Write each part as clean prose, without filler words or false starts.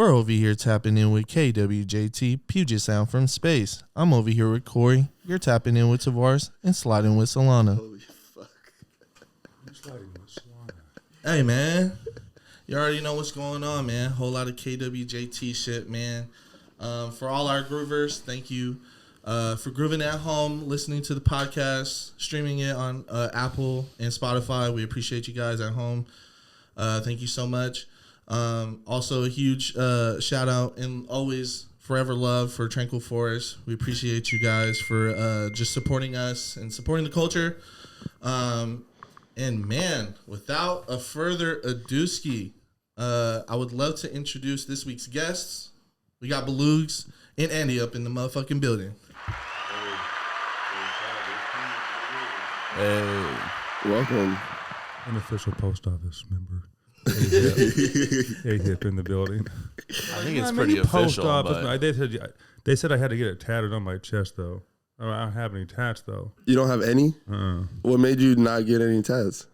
We're over here tapping in with KWJT, Puget Sound from space. I'm over here with Corey. You're tapping in with Tavares and sliding with Solana. Holy fuck. I'm sliding with Solana. Hey, man. You already know what's going on, man. Whole lot of KWJT shit, man. For all our groovers, thank you for grooving at home, listening to the podcast, streaming it on Apple and Spotify. We appreciate you guys at home. Thank you so much. Also, a huge shout out and always forever love for Tranquil Forest. We appreciate you guys for just supporting us and supporting the culture. And man, without a further ado-ski, I would love to introduce this week's guests. We got Belugs and Andy up in the motherfucking building. Hey, welcome. Unofficial post office member. A-hip in the building. I think it's pretty official. Post office. They said I had to get it tatted on my chest, though. I don't have any tats, though. You don't have any? What made you not get any tats?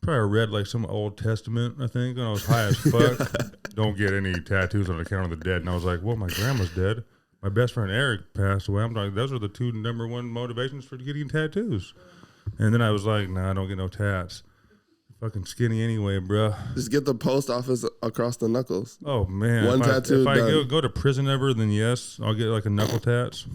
Probably read like some Old Testament, I think, when I was high as fuck. Don't get any tattoos on account of the dead. And I was like, well, my grandma's dead. My best friend Eric passed away. I'm like, those are the two number one motivations for getting tattoos. And then I was like, nah, I don't get no tats. Fucking skinny anyway, bro. Just get the post office across the knuckles. Oh, man. One tattoo If I done. go to prison ever, then yes, I'll get like a knuckle tats.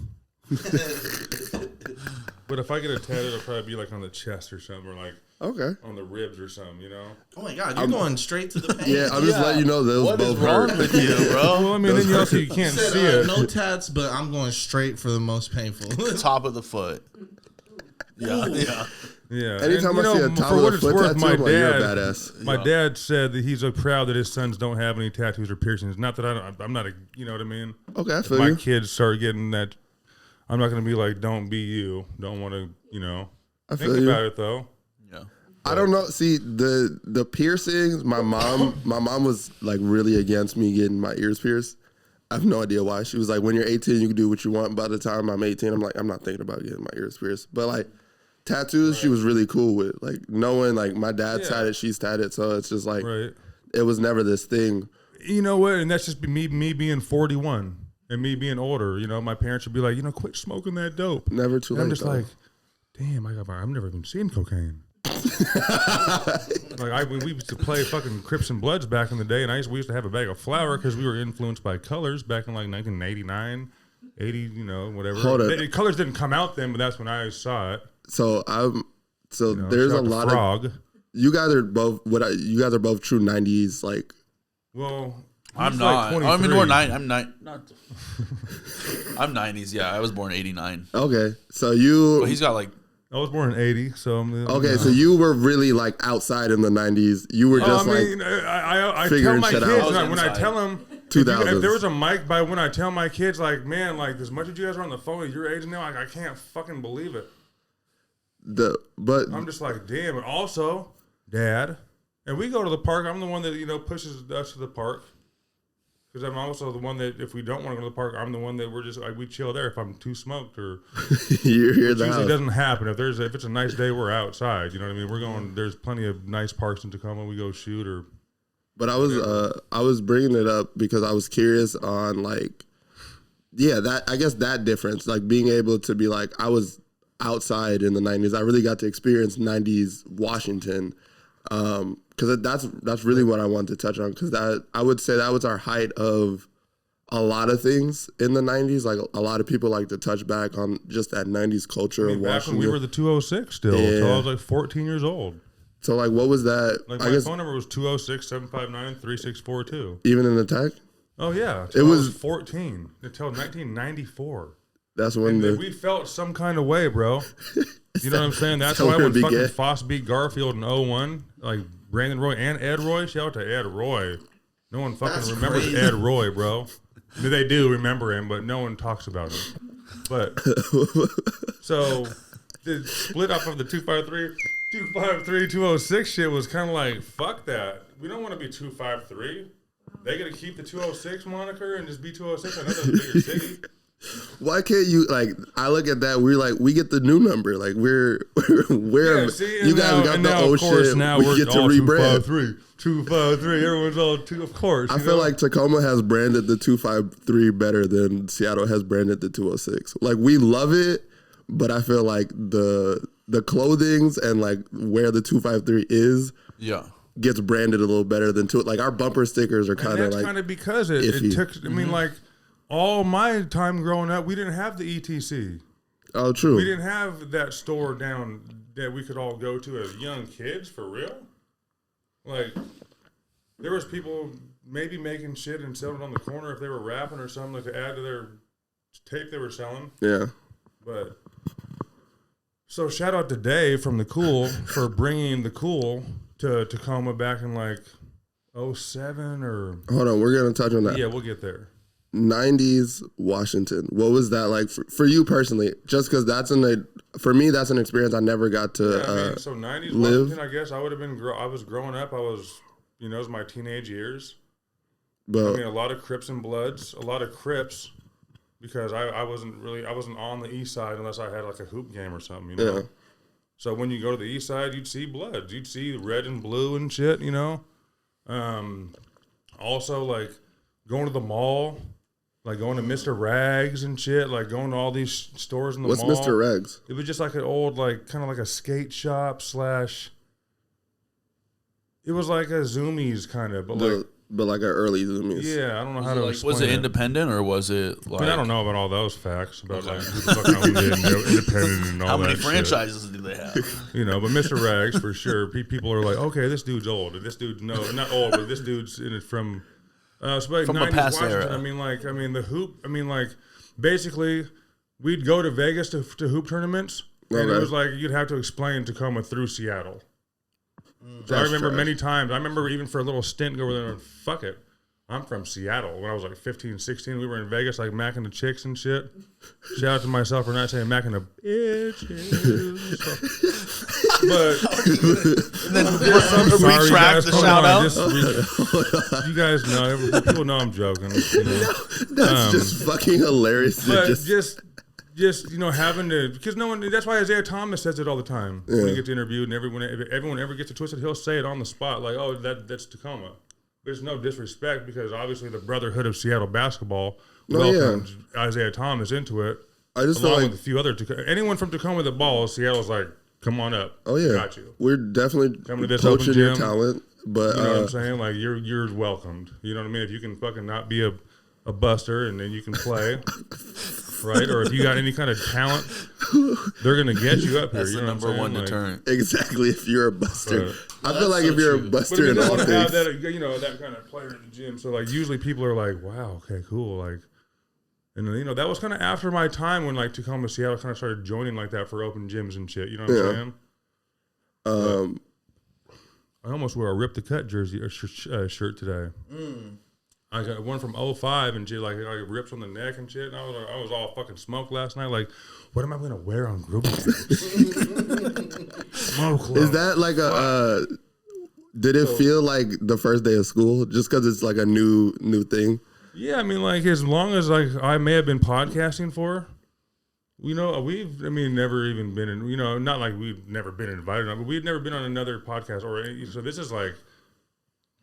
But if I get a tattoo, it'll probably be like on the chest or something, or like on the ribs or something, you know? Oh my God, you're going straight to the pain. Yeah, I'm just letting you know those What both is wrong hurt. with you, bro? Well, I mean, then you also you can't Said, see it. no tats, but I'm going straight for the most painful. Top of the foot. Yeah. Yeah. Anytime and, I see a top of the foot tattoo, I'm like, you're a badass. My dad said that he's proud that his sons don't have any tattoos or piercings. Not that I'm not a, you know what I mean? Okay, I If feel my you. kids start getting that, I'm not going to be like, don't be you. Don't want to, you know. I Think feel you. about it, though. Yeah. I don't know. See, the piercings, my mom was like really against me getting my ears pierced. I have no idea why. She was like, when you're 18, you can do what you want. By the time I'm 18, I'm like, I'm not thinking about getting my ears pierced. But like tattoos, she was really cool with. Like knowing like my dad's tatted, she's tatted. So it's just like, it was never this thing. You know what? And that's just me being 41 and me being older. You know, my parents would be like, you know, quit smoking that dope. Never too And late. I'm just though. like, damn, I've never even seen cocaine. Like we used to play fucking Crips and Bloods back in the day, and we used to have a bag of flour because we were influenced by Colors back in like 1989, 80, you know, whatever. Hold it. Colors didn't come out then, but that's when I saw it. So You know, there's a shout out to lot Frog. of you guys are both you guys are both true 90s like. Well, I'm he's not. like I mean, 23. we're nine. I'm not. I'm 90s. Yeah, I was born 89. Okay, so you. But he's got like. I was born in 80, so Okay, so you were really like outside in the 90s. You were just I tell figuring my shit kids out. when I tell them 2000s. if there was a mic by when I tell my kids like, man, like as much as you guys are on the phone at your age now, like I can't fucking believe it. But I'm just like, damn. And also, Dad, and we go to the park. I'm the one that pushes us to the park. Because I'm also the one that if we don't want to go to the park, I'm the one that we're just like we chill there if I'm too smoked or you're here. Which usually doesn't happen. If it's a nice day, we're outside. You know what I mean? We're going. There's plenty of nice parks in Tacoma. We go shoot or. But I was bringing it up because I was curious on like, I guess that difference, like being able to be like I was outside in the 90s. I really got to experience 90s Washington. Because that's really what I wanted to touch on. Because I would say that was our height of a lot of things in the 90s. Like a lot of people like to touch back on just that 90s culture of back Washington. when we were the 206 still, so I was like 14 years old. So like, what was that? Like I my guess phone number was 206-759-3642. even in the tech. Oh yeah, it was 14 until 1994. That's when we felt some kind of way, bro. You know what I'm saying? That's So why when fucking gay. Foss beat Garfield in 01, like Brandon Roy and Ed Roy, shout out to Ed Roy. No one fucking remembers crazy. Ed Roy, bro. I mean, they do remember him, but no one talks about him. But so the split up of the 253-206 shit was kind of like, fuck that. We don't want to be 253. They got to keep the 206 moniker and just be 206. I know that's a bigger city. Why can't you like? I look at that. We're like, we get the new number. Like we're you guys got the old shit. Now we we're get to all rebrand. 253. Everyone's all two. Of course. I feel like Tacoma has branded the 253 better than Seattle has branded the 206. Like we love it, but I feel like the clothings and like where the 253 is, gets branded a little better than two. Like our bumper stickers are kind of like kind of because it took. I mean, like all my time growing up, we didn't have the ETC. Oh, true. We didn't have that store down that we could all go to as young kids, for real. Like, there was people maybe making shit and selling it on the corner if they were rapping or something, like to add to their tape they were selling. Yeah. But, so shout out to Dave from The Cool for bringing The Cool to Tacoma back in like 07 or... Hold on, we're going to touch on that. Yeah, we'll get there. 90s Washington. What was that like for you personally? Just because for me, that's an experience I never got to so 90s live. Washington, I guess I would have been, I was growing up, it was my teenage years. But I mean, a lot of Crips and Bloods, a lot of Crips, because I wasn't on the east side unless I had like a hoop game or something, you know? Yeah. So when you go to the east side, you'd see Bloods, you'd see red and blue and shit, you know? Also, like, going to the mall, like going to Mr. Rags and shit, like going to all these stores in the mall. What's Mr. Rags? It was just like an old, like, kind of like a skate shop / it was like a Zoomies kind of, but like an early Zoomies. Yeah, I don't know how to explain Was it independent or was it like... I mean, I don't know about all those facts about like who the fuck owned it, independent and all that. How many shit. franchises do they have? You know, but Mr. Rags for sure. People are like, okay, this dude's old, and this dude's not old, but this dude's in it from like from a 90s past Washington. era. The hoop. Basically, we'd go to Vegas to hoop tournaments, and it was like you'd have to explain Tacoma through Seattle. So I remember many times. I remember even for a little stint over there and fuck it. I'm from Seattle. When I was like 15, 16, we were in Vegas like macking the chicks and shit. Shout out to myself for not saying macking the bitches. But then sorry, retract guys, the come shout on, out. you guys know, people know I'm joking. You know? That's just fucking hilarious. But just having to, because no one, that's why Isaiah Thomas says it all the time when he gets interviewed, and everyone ever gets it twisted, he'll say it on the spot, like, oh, that's Tacoma. There's no disrespect because obviously the Brotherhood of Seattle basketball welcomed Isaiah Thomas into it. I just along feel like with a few other anyone from Tacoma that balls, Seattle's like, come on up. Oh yeah, got you. We're definitely Come to this poaching open your gym. talent, but You know what I'm saying? Like you're welcomed. You know what I mean? If you can fucking not be a buster and then you can play, right? Or if you got any kind of talent, they're gonna get you up here. That's you the know number what I'm one saying? deterrent. exactly if you're a buster. I feel like so if you're true. a But buster I in mean, all they want to have things, that, that kind of player in the gym. So like usually people are like, wow, okay, cool, like. And that was kind of after my time when like Tacoma, Seattle kind of started joining like that for open gyms and shit. You know what I'm saying? I almost wore a Rip the Cut jersey or shirt today. I got one from 05 and shit, like rips on the neck and shit. And I was all fucking smoked last night. Like, what am I gonna wear on Groovy Tapes? Smoke. is that like a? Did it feel like the first day of school just because it's like a new thing? Yeah, I mean, like as long as like I may have been podcasting for, we've never even been in, not like we've never been invited on, but we've never been on another podcast so this is like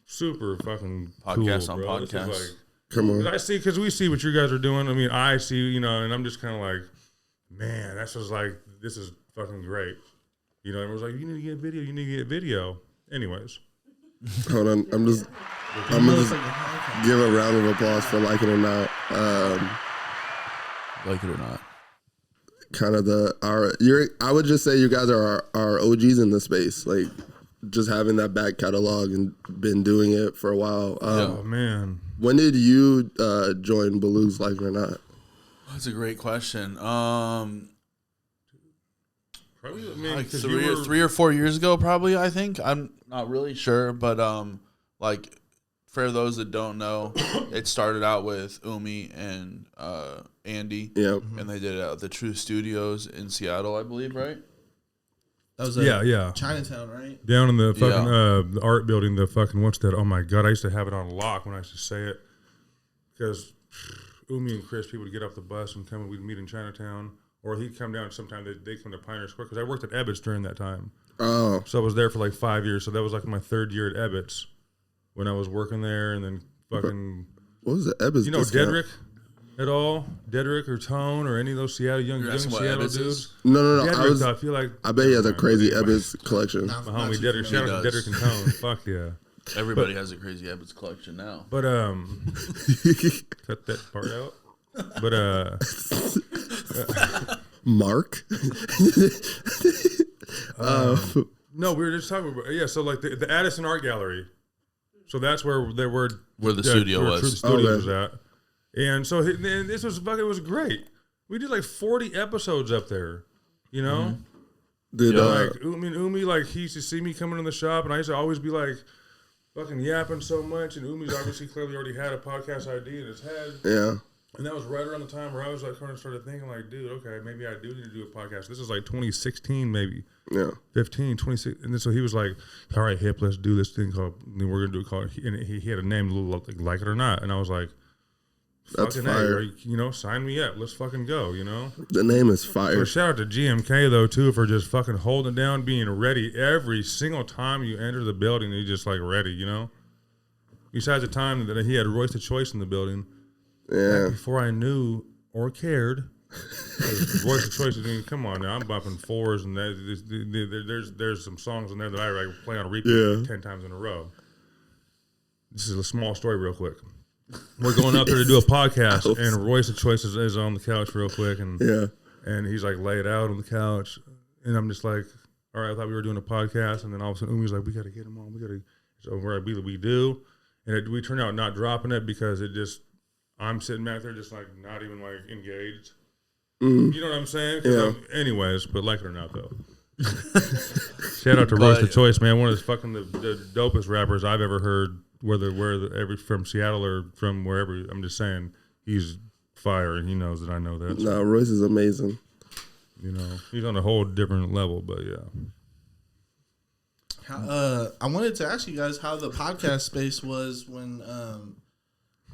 super fucking Podcast cool, on bro. podcast. This is like, Come on, because we see what you guys are doing. I mean, I see, and I'm just kind of like, man, that's just like, this is fucking great. Everyone's like, you need to get video. Anyways. hold on. I'm gonna just give a round of applause for Like It or Not. Like it or not. Kind of I would just say you guys are our OGs in the space. Like just having that back catalog and been doing it for a while. Oh man. When did you join Baloo's Like It or Not? That's a great question. Probably, Like 3 or 4 years ago, probably. I think I'm not really sure, but like for those that don't know, it started out with Umi and Andy. Yep. And they did it at the True Studios in Seattle, I believe, right? That was Chinatown, right? Down in the fucking the art building, the fucking what's that? Oh my god, I used to have it on lock when I used to say it because Umi and Chris, people would get off the bus and come and we'd meet in Chinatown. Or he'd come down sometime, they'd come to Pioneer Square. Because I worked at Ebbets during that time. Oh. So I was there for like 5 years. So that was like my 3rd year at Ebbets when I was working there. And then fucking... What was the Ebbets? You know Dedrick at all? Dedrick or Tone or any of those young Seattle dudes? No. Dedrick, I feel like... I bet he has a crazy Ebbets collection. My homie Dedrick. Shout out to Dedrick and Tone. Fuck yeah. Everybody has a crazy Ebbets collection now. But cut that part out. But Mark. No, we were just talking about so like the Addison Art Gallery. So that's where the studio was. The studio was at. And so and this was fucking. It was great. We did like 40 episodes up there. You know. Did like Umi, like he used to see me coming in the shop, and I used to always be like fucking yapping so much. And Umi's obviously clearly already had a podcast idea in his head. Yeah. And that was right around the time where I was like kind of started thinking like, dude, okay, maybe I do need to do a podcast. This is like 2016, maybe. Yeah. 15, 26. And then so he was like, all right, Hip, let's do this thing called, we're going to do it called, and he had a name, Like It or Not. And I was like, that's fucking fire. A, sign me up. Let's fucking go, The name is fire. So shout out to GMK, though, too, for just fucking holding down, being ready every single time you enter the building. He's just like ready, Besides the time that he had Royce the Choice in the building. Yeah. Before I knew or cared, Royce the Choice. Come on now, I'm bumping 4s, and there's some songs in there that I play on repeat 10 times in a row. This is a small story, real quick. We're going out there to do a podcast, and Royce the Choice is on the couch real quick, and he's like laid out on the couch, and I'm just like, all right, I thought we were doing a podcast, and then all of a sudden Umi's like, we got to get him on, so we do, and we turned out not dropping it because it just. I'm sitting back there just like not even like engaged. You know what I'm saying? Yeah. Anyways, but like it or not though. Shout out to Royce the Choice, man. One of the fucking the dopest rappers I've ever heard, whether from Seattle or from wherever. I'm just saying he's fire and he knows that I know that. So, no, Royce is amazing. He's on a whole different level, but yeah. I wanted to ask you guys how the podcast space was when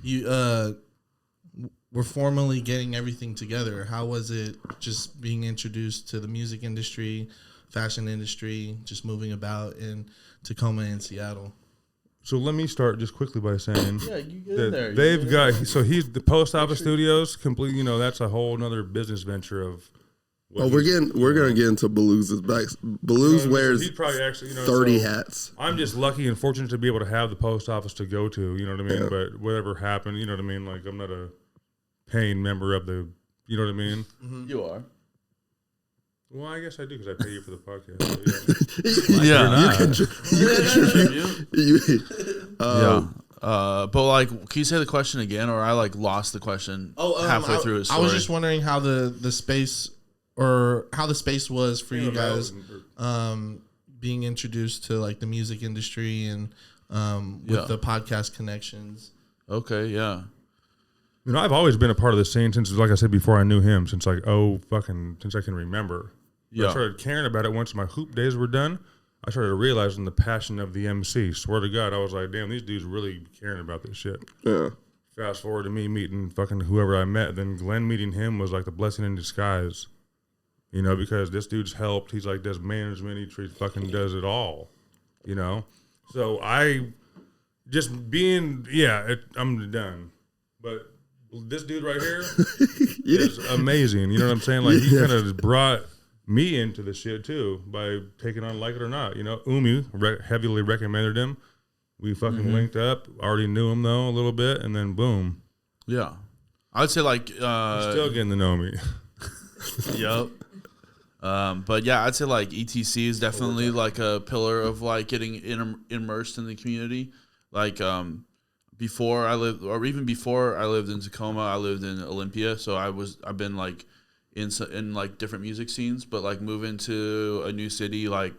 you were formally getting everything together. How was it just being introduced to the music industry, fashion industry, just moving about in Tacoma and Seattle? So let me start just quickly by saying you get in there. They've got he's the Post Office Studios complete. That's a whole other business venture of. We're gonna get into Beluga's back. Beluga wears he'd probably actually 30 hats. I'm just lucky and fortunate to be able to have the post office to go to. You know what I mean? Yeah. But whatever happened, you know what I mean? Like I'm not a paying member of the. You know what I mean? Mm-hmm. You are. Well, I guess I do because I pay you for the podcast. So But like, can you say the question again, or I like lost the question halfway through his story? I was just wondering how the space, or how the space was for you guys, being introduced to like the music industry and with the podcast connections. Okay, yeah. I've always been a part of the scene since, like I said before, I knew him since like since I can remember. I started caring about it once my hoop days were done. I started realizing the passion of the MC. Swear to God, I was like, damn, these dudes really caring about this shit. Yeah. Fast forward to me meeting fucking whoever I met. Then Glenn meeting him was like the blessing in disguise. Because this dude's helped. He's like does management. He fucking does it all. So I just being I'm done. But this dude right here is amazing. You know what I'm saying? Like he kind of brought me into the shit too by taking on Like It or Not. Umi heavily recommended him. We fucking linked up. Already knew him though a little bit, and then boom. Yeah, I'd say like still getting to know me. Yep. But yeah, I'd say like ETC is definitely like a pillar of like getting immersed in the community. Like before I lived in Tacoma, I lived in Olympia, so I've been like in like different music scenes, but like moving to a new city, like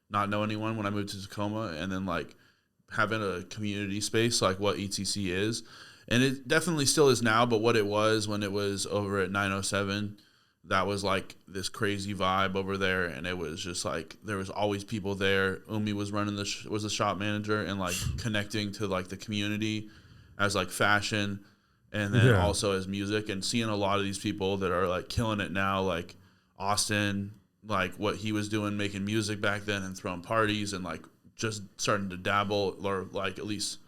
not know anyone when I moved to Tacoma, and then like having a community space like what ETC is, and it definitely still is now, but what it was when it was over at 907, that was like this crazy vibe over there, and it was just like there was always people there. Umi was running was the shop manager and like connecting to like the community as like fashion and then also as music, and seeing a lot of these people that are like killing it now, like Austin, like what he was doing, making music back then and throwing parties and like just starting to dabble, or like at least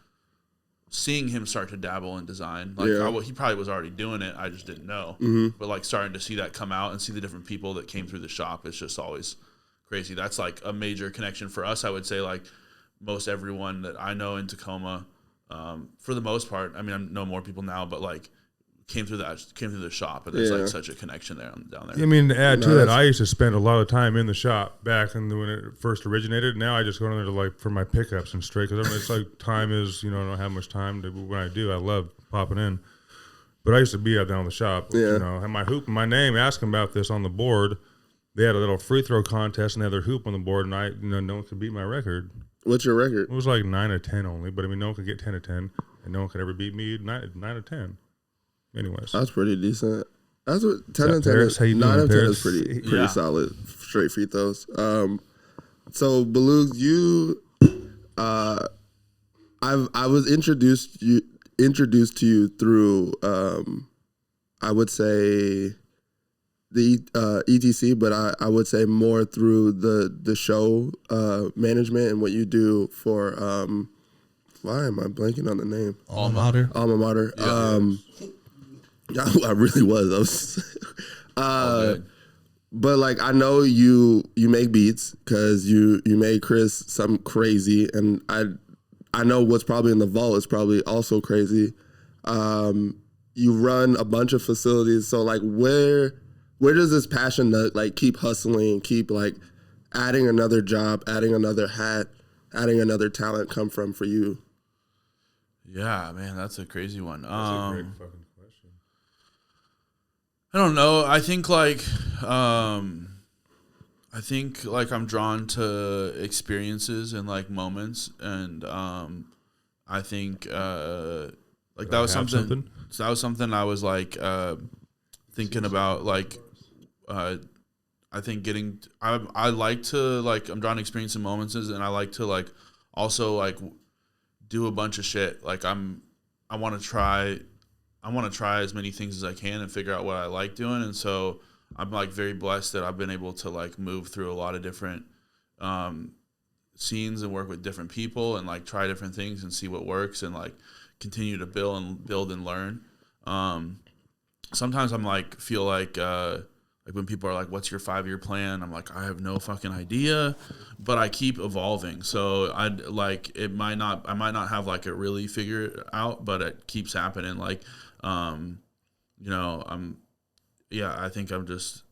seeing him start to dabble in design. Like he probably was already doing it, I just didn't know. But like starting to see that come out and see the different people that came through the shop, it's just always crazy. That's like a major connection for us, I would say. Like most everyone that I know in Tacoma, for the most part, I mean, I know more people now, but like came through the shop, and there's like such a connection there down there. I mean, to add to that, I used to spend a lot of time in the shop back when it first originated. Now I just go in there to like for my pickups and straight, because it's like time is, I don't have much time to, when I do, I love popping in. But I used to be out down in the shop, had my hoop and my name, asking about this on the board. They had a little free throw contest and they had their hoop on the board, and no one could beat my record. What's your record? It was like 9 or 10 only, but I mean, no one could get 10 or 10, and no one could ever beat me 9 or 10. Anyways, that's pretty decent. That's what 10 and 10 Paris? is. 9 and 10 is pretty solid, straight free throws. So Belugs, you, I was introduced to you through, I would say the ETC, but I would say more through the show management and what you do for. Why am I blanking on the name? Alma Mater. Alma Mater. I really was. But like I know you make beats because you made Chris something crazy, and I know what's probably in the vault is probably also crazy. You run a bunch of facilities, so like where does this passion to like keep hustling, keep like adding another job, adding another hat, adding another talent come from for you? Yeah, man, that's a crazy one. That's a great fucking question. I don't know. I think like I'm drawn to experiences and like moments, and I think like that was something. So that was something I was like thinking about. Like I think I like to like, I'm drawn to experience and moments, and I like to like also like do a bunch of shit. Like I want to try as many things as I can and figure out what I like doing. And so I'm like very blessed that I've been able to like move through a lot of different scenes and work with different people and like try different things and see what works and like continue to build and learn. Sometimes I'm like, feel like when people are like, what's your 5-year plan? I'm like, I have no fucking idea, but I keep evolving. So I might not have like it really figured out, but it keeps happening. Like, I think I'm just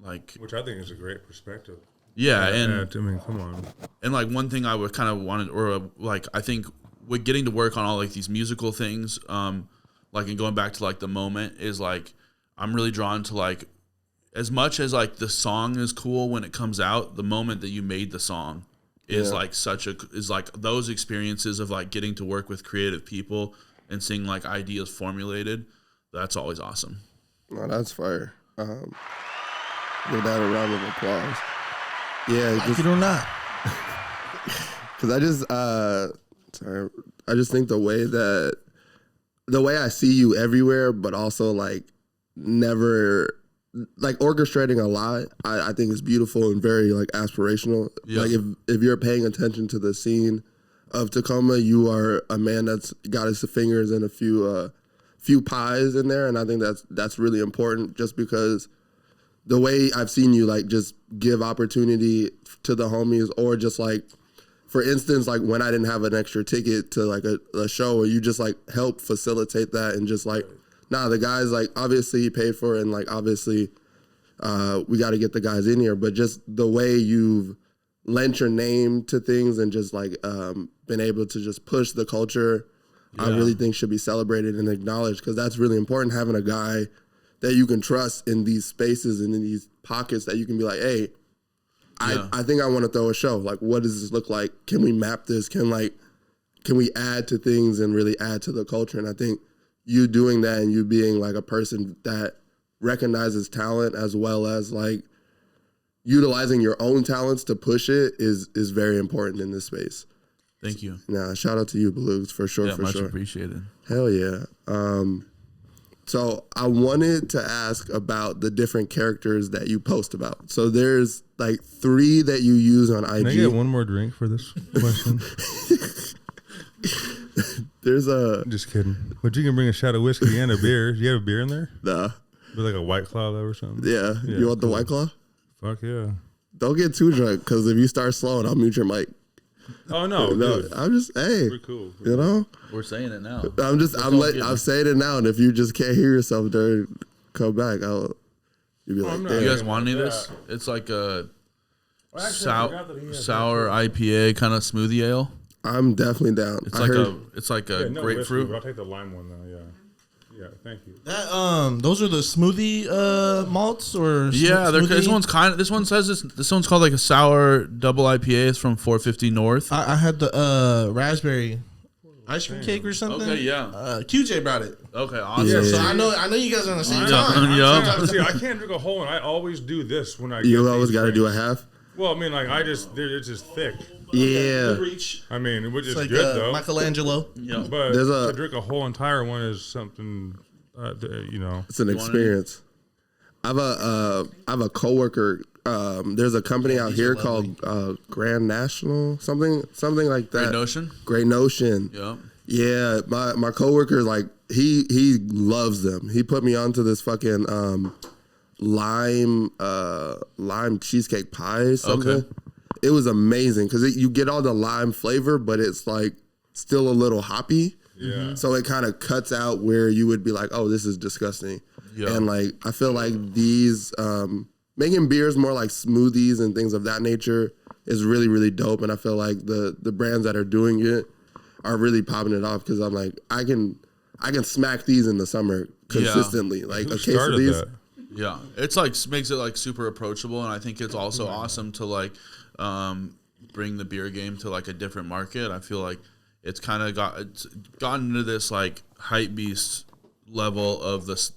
like, which I think is a great perspective. Yeah. And I mean, come on. And like one thing I would kind of wanted, or like, I think with getting to work on all like these musical things, like, and going back to like the moment is like, I'm really drawn to like, as much as like the song is cool when it comes out, the moment that you made the song is like is like those experiences of like getting to work with creative people and seeing like ideas formulated. That's always awesome. No, that's fire. Give that a round of applause. Yeah, like it or not. Because I just think the way I see you everywhere, but also like never like orchestrating a lot, I think is beautiful and very like aspirational. Like if you're paying attention to the scene of Tacoma, you are a man that's got his fingers in a few pies in there, and I think that's really important. Just because the way I've seen you like just give opportunity to the homies, or just like, for instance, like when I didn't have an extra ticket to like a show, or you just like help facilitate that and just like, nah, the guys like obviously he paid for it, and like obviously we got to get the guys in here, but just the way you've lent your name to things and just like been able to just push the culture, I really think should be celebrated and acknowledged, because that's really important, having a guy that you can trust in these spaces and in these pockets that you can be like, hey, I think I want to throw a show. Like, what does this look like? Can we map this? Can we add to things and really add to the culture? And I think you doing that and you being like a person that recognizes talent as well as like utilizing your own talents to push it is very important in this space. Thank you. Nah, shout out to you, Belugs, for sure. Yeah, for much sure. Appreciated. Hell yeah. So I wanted to ask about the different characters that you post about. So there's like 3 that you use on IG. Can I get one more drink for this question? There's a... Just kidding. But you can bring a shot of whiskey and a beer. Do you have a beer in there? Nah. With like a White Claw though or something? Yeah. You want the White Claw? Fuck yeah. Don't get too drunk, because if you start slowing, I'll mute your mic. Oh no, No, dude. I'm just, hey, We're cool. you know? We're saying it now. I'm saying it now, and if you just can't hear yourself during, come back, you'll be like, no. damn. You guys want any of this? It's like a sour IPA kind of smoothie ale. I'm definitely down. It's like a No grapefruit. whiskey, I'll take the lime one though. Yeah. Yeah. Thank you. That those are the smoothie malts or Yeah, smoothie? this one says this one's called like a sour double IPA. It's from 450 North. I had the raspberry ice cream cake or something. Okay, yeah. QJ brought it. Okay, awesome. Yeah. So I know you guys are on the same Yeah. time. Yeah. See, I can't drink a whole one. I always do this when I. You get always these got to do a drinks. half? Well, I mean, like it's just thick. Yeah. Good reach. I mean, which is It's like good though. Michelangelo. Yeah. But There's to drink a whole entire one is something, you know. It's an experience. I have a coworker. There's a company out here called Grand National, something like that. Great Notion. Great Notion. Yeah. Yeah, my coworker, like he loves them. He put me onto this fucking lime cheesecake pie something. Okay. It was amazing because you get all the lime flavor, but it's like still a little hoppy. Yeah. So it kind of cuts out where you would be like, oh, this is disgusting. Yeah. And like I feel like these making beers more like smoothies and things of that nature is really, really dope. And I feel like the brands that are doing it are really popping it off because I'm like, I can smack these in the summer consistently. Like Who a case of started these. that? Yeah, it's like makes it like super approachable, and I think it's also awesome to like bring the beer game to like a different market. I feel like it's kind of gotten into this like hype beast level of this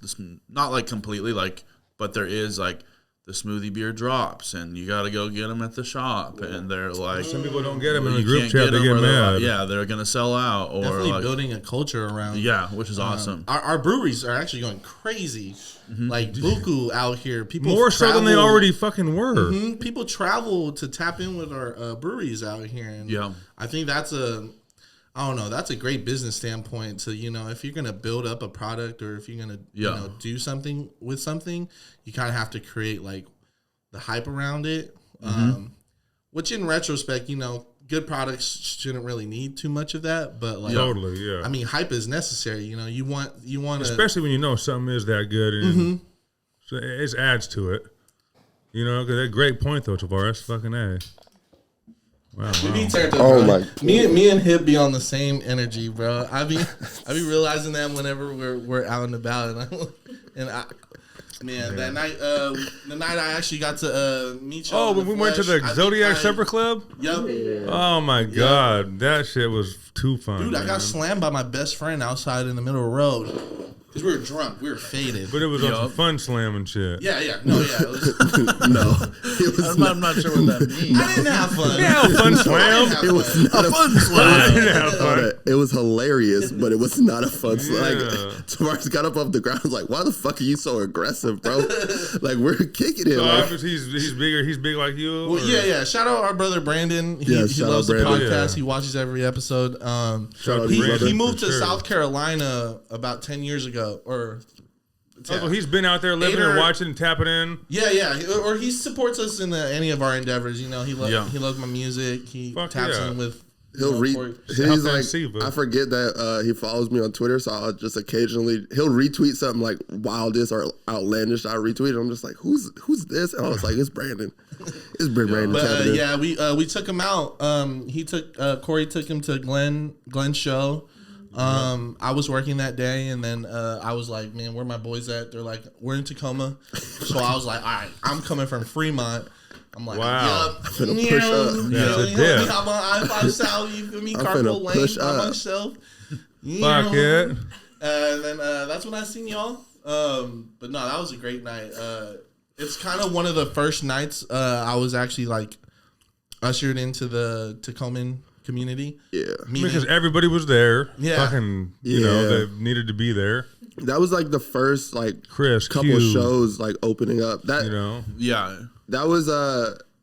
not like completely like, but there is like the smoothie beer drops, and you got to go get them at the shop, and they're like Some people don't get them in you the group can't chat. They them, get or they're mad. like, yeah, they're gonna sell out, or Definitely like, building a culture around. yeah, which is awesome. Our breweries are actually going crazy. Like buku out here. People More so than they travel- already fucking were. Mhm. People travel to tap in with our breweries out here, and Yeah. I think that's that's a great business standpoint to, if you're gonna build up a product or if you're gonna do something with something, you kind of have to create like the hype around it. Which in retrospect, good products shouldn't really need too much of that, but like Totally, yeah. I mean, hype is necessary. You want to, Especially when you know something is that good, and so it adds to it. Because that great point though, Tavares. Fucking A. Wow. Me turned up, Oh bro. my- Me and Hip be on the same energy, bro. I be realizing that whenever we're out and about, man, that night, the night I actually got to meet you. Oh, when we went to the Zodiac Supper Club? Yep. Oh my God. That shit was too fun. Dude, I man. got slammed by my best friend outside in the middle of the road. Because we were drunk. We were faded. But it was on some fun slamming shit. Yeah. No, yeah. It was, No, it was I'm not sure what that means. I didn't have fun. Yeah, fun slam. It was not a Fun slam. Yeah, fun. It was hilarious, but it was not a fun. Like Yeah. Tavares got up off the ground, like, "Why the fuck are you so aggressive, bro? Like we're kicking it." So Like, obviously he's bigger. He's big like you. Well, or- yeah. Shout out our brother Brandon. He shout loves out the Brandon. podcast. Yeah. He watches every episode. Shout out to He Brandon, moved for to sure. South Carolina about 10 years ago, Oh, so he's been out there living and watching and tapping in. Yeah, or he supports us in any of our endeavors. He loves my music. He Fuck taps yeah. in with. he'll read. Corey. He's like, fancy, but- I forget that he follows me on Twitter, so I'll just occasionally he'll retweet something like wildest or outlandish. I retweet it. I'm just like, who's this? And I was like, it's Brandon. It's Brandon. But tapping in. we took him out. Corey took him to Glenn's show. I was working that day, and then I was like, man, where my boys at? They're like, we're in Tacoma. So I was like, all right, I'm coming from Fremont. I'm like, Wow. yup. finna push up. That's a You dip. hop on I-5 South, you feel me? I'm Carpool finna lane push by up. myself. Fuck it. And then that's when I seen y'all. But no, that was a great night. It's kind of one of the first nights I was actually like ushered into the Tacoman community. Yeah. Meeting- Because everybody was there. Yeah. Fucking, Yeah. they needed to be there. That was like the first like Chris couple Q, shows like opening up. That you know, Yeah. that was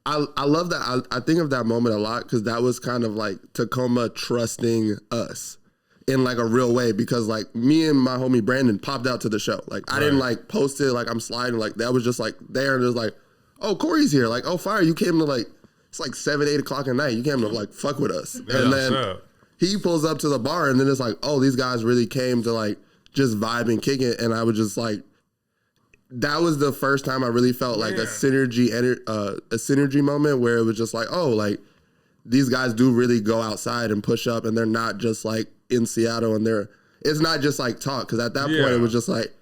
I love that. I think of that moment a lot because that was kind of like Tacoma trusting us in like a real way because like me and my homie Brandon popped out to the show. Like I didn't like post it like I'm sliding. Like that was just like there and it was like, oh, Corey's here. Like, oh, fire, you came to like, it's like 7, 8 o'clock at night. You came to like fuck with us. And then he pulls up to the bar and then it's like, oh, these guys really came to like just vibe and kick it. And I was just like, that was the first time I really felt like a synergy moment where it was just like, oh, like these guys do really go outside and push up and they're not just like in Seattle and it's not just like talk. Cause at that point it was just like,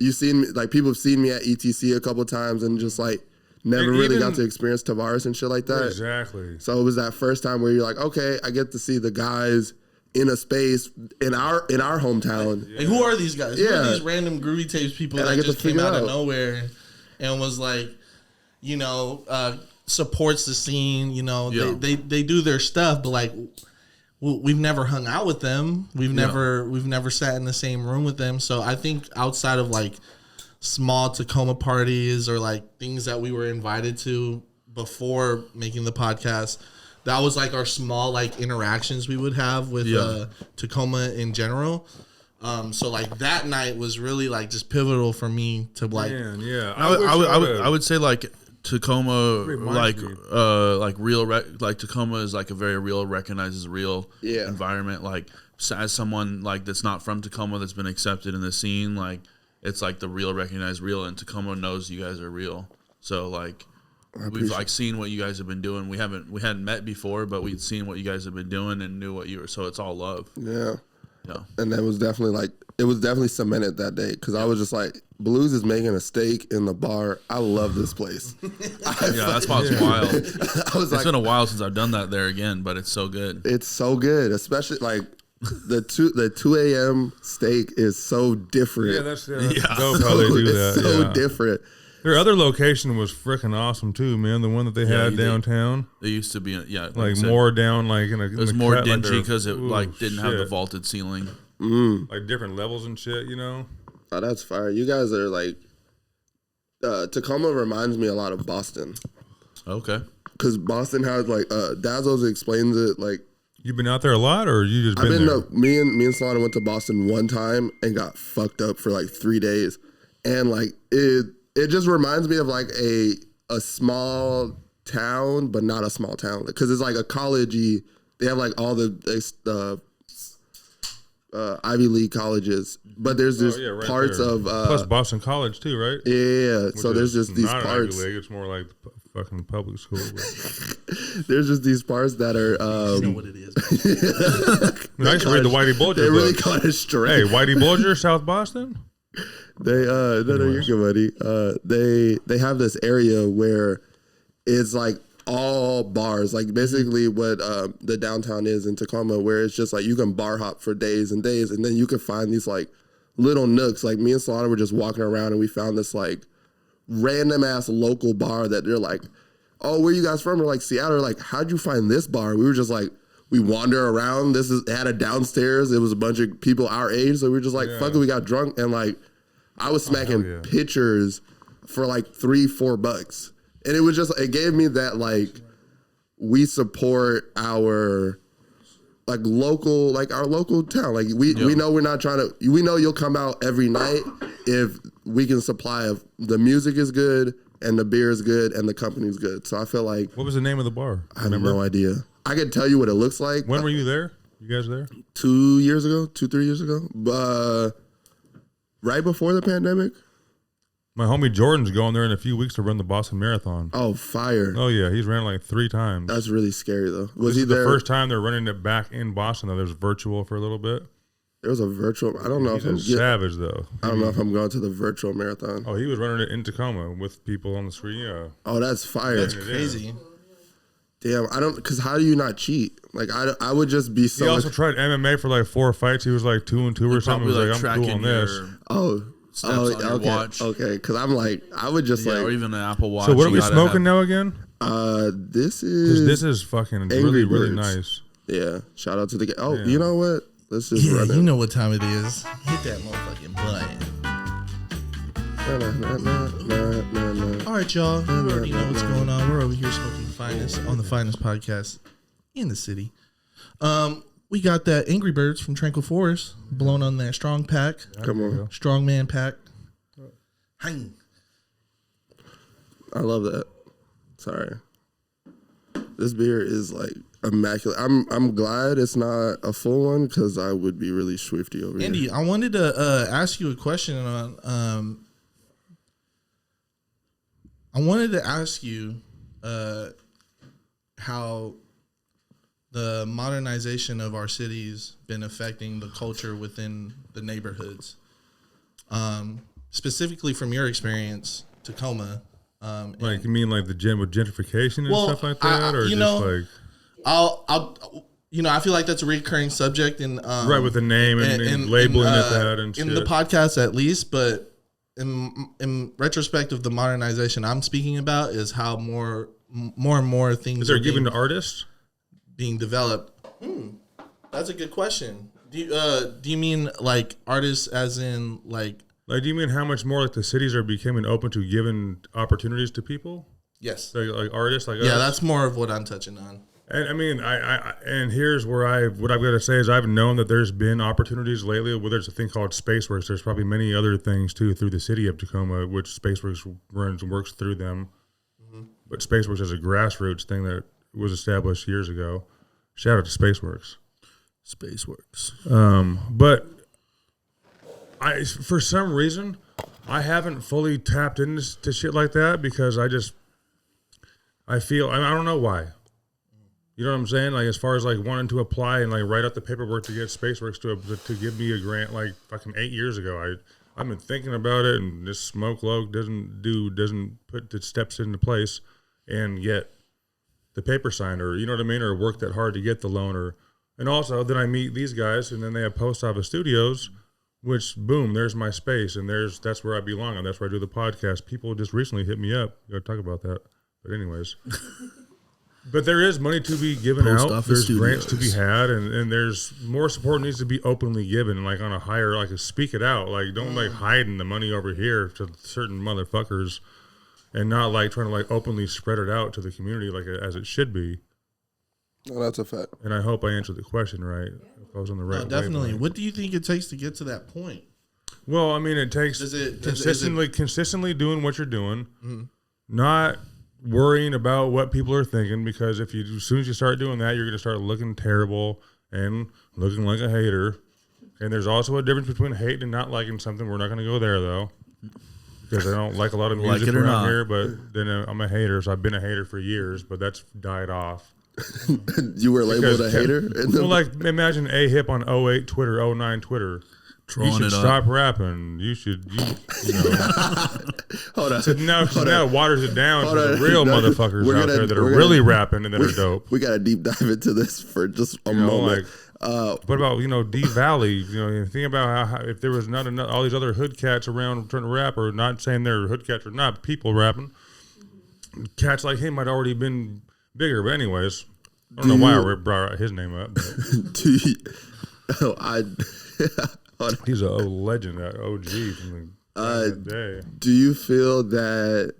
you've seen me, like people have seen me at ETC a couple times and just like never really got to experience Tavares and shit like that. Exactly. So it was that first time where you're like, okay, I get to see the guys in a space in our hometown. Like, who are these guys? Who are these random Groovy Tapes people that just came out of nowhere and was like, you know, supports the scene, you know, they do their stuff, but like we've never hung out with them. We've never sat in the same room with them. So I think outside of like small Tacoma parties or like things that we were invited to before making the podcast, that was like our small like interactions we would have with Tacoma in general. So like that night was really like just pivotal for me to like. I would say like Tacoma like Tacoma is like a very real, recognizes real environment. Like as someone like that's not from Tacoma that's been accepted in the scene, like it's like the real, recognized real, and Tacoma knows you guys are real. So like. We've like seen what you guys have been doing. We hadn't met before, but we'd seen what you guys have been doing and knew what you were. So it's all love. Yeah. And that was definitely cemented that day because I was just like, Blues is making a steak in the bar. I love this place. That spot's wild. It's been a while since I've done that there again, but it's so good. It's so good, especially like the 2 a.m. steak is so different. Yeah, that's dope how they do that. It's so different. Their other location was freaking awesome too, man. The one that they had downtown. They used to be, like more down, like in a. It was more dingy because it didn't have the vaulted ceiling, like different levels and shit. You know. Oh, that's fire! You guys are like, Tacoma reminds me a lot of Boston. Okay. Because Boston has like Dazzles explains it like. You've been out there a lot, or you just? Me and Solana went to Boston one time and got fucked up for like 3 days, and like It just reminds me of like a small town, but not a small town, because it's like a college-y. They have like all the Ivy League colleges, but there's just parts of plus Boston College too, right? Yeah. So there's just these parts. Ivy League, it's more like fucking public school. There's just these parts that are. You know what it is. I used to read the Whitey Bulger. They really caught it straight. Hey, Whitey Bulger, South Boston. They no, you're good, buddy. They have this area where it's like all bars, like basically what the downtown is in Tacoma, where it's just like you can bar hop for days and days, and then you can find these like little nooks. Like me and Solana were just walking around and we found this like random ass local bar that they're like, oh, where you guys from? We're like, Seattle. Like, how'd you find this bar? We were just like, we wander around. It had a downstairs. It was a bunch of people our age, so we were just like, fuck it. We got drunk and like. I was smacking pitchers for like $3-4, and it was just it gave me that like we support our like local like our local town. Like we know we're not trying to. We know you'll come out every night if we can supply the music is good and the beer is good and the company's good. So I feel like what was the name of the bar? I have no idea. I could tell you what it looks like. When were you there? You guys there? 3 years ago. Right before the pandemic? My homie Jordan's going there in a few weeks to run the Boston Marathon. Oh, fire. Oh, yeah. He's ran like 3 times. That's really scary, though. This is the first time they're running it back in Boston, though. There's virtual for a little bit. There was a virtual. I don't know if I'm savage, though. I don't know if I'm going to the virtual marathon. Oh, he was running it in Tacoma with people on the screen. Yeah. Oh, that's fire. That's crazy. Damn, because how do you not cheat? Like, I would just be so. He also tried MMA for like 4 fights. He was like 2-2 or something. He was like, I'm cool on this. Okay. Because I'm like, I would just like, or even an Apple Watch. So what are we smoking now again? This is fucking really nice. Yeah. Shout out to the. You know what? Let's just run it. You know what time it is. Hit that motherfucking playing. All right, y'all. You already know what's going on. We're over here smoking Finest on the Finest podcast in the city. We got that Angry Birds from Tranquil Forest blown on that strong pack. Come on. Strong man pack. Hang. I love that. Sorry. This beer is like immaculate. I'm glad it's not a full one because I would be really swifty over Andy, here. I wanted to ask you a question on. I wanted to ask you how the modernization of our cities been affecting the culture within the neighborhoods. Specifically from your experience, Tacoma. Like you mean like the gym with gentrification and stuff like that, or just like I feel like that's a recurring subject in right with the name and labeling it that and in shit. the podcast at least, but in retrospect of the modernization I'm speaking about is how more and more things Is there are given to artists being developed. That's a good question. Do you mean like artists as in like? Like, do you mean how much more like the cities are becoming open to giving opportunities to people? Yes. Like artists, like yeah, us? that's more of what I'm touching on. And I mean, I and here's where what I've got to say is I've known that there's been opportunities lately. Where there's a thing called Spaceworks. There's probably many other things too through the city of Tacoma, which Spaceworks runs and works through them. Mm-hmm. But Spaceworks is a grassroots thing that was established years ago. Shout out to Spaceworks. Spaceworks. But for some reason, I haven't fully tapped into shit like that because I feel, I don't know why. You know what I'm saying? Like as far as like wanting to apply and like write out the paperwork to get Spaceworks to give me a grant like fucking 8 years ago. I've been thinking about it and this smoke load doesn't put the steps into place and get the paper signed or, you know what I mean? Or work that hard to get the loan and also then I meet these guys and then they have Post Office Studios, which boom, there's my space and that's where I belong and that's where I do the podcast. People just recently hit me up. Got to talk about that. But anyways, but there is money to be given Post out. Office There's grants to be Studios. had and there's more support needs to be openly given, like on a higher, like speak it out. Like don't like hiding the money over here to certain motherfuckers and not like trying to like openly spread it out to the community like as it should be. No, that's a fact. And I hope I answered the question right. If I was on the right. No, definitely. wavelength. What do you think it takes to get to that point? Well, I mean, it takes consistently doing what you're doing, not worrying about what people are thinking. Because as soon as you start doing that, you're going to start looking terrible and looking like a hater. And there's also a difference between hating and not liking something. We're not going to go there though, because I don't like a lot of music around here. But then I'm a hater, so I've been a hater for years. But that's died off. You were labeled a hater? Well, like imagine A-Hip on 08 Twitter, 09 Twitter. You should stop rapping. You know. Hold on. So now it waters it down to the real motherfuckers out there that are really rapping and that are dope. We got to deep dive into this for just a moment. What about, D Valley? Think about how if there was not enough, all these other hood cats around trying to rap, or not saying they're hood cats or not, people rapping. Cats like him might already been bigger, but anyways, I don't know why I brought his name up. He's a legend, an OG from the day. Do you feel that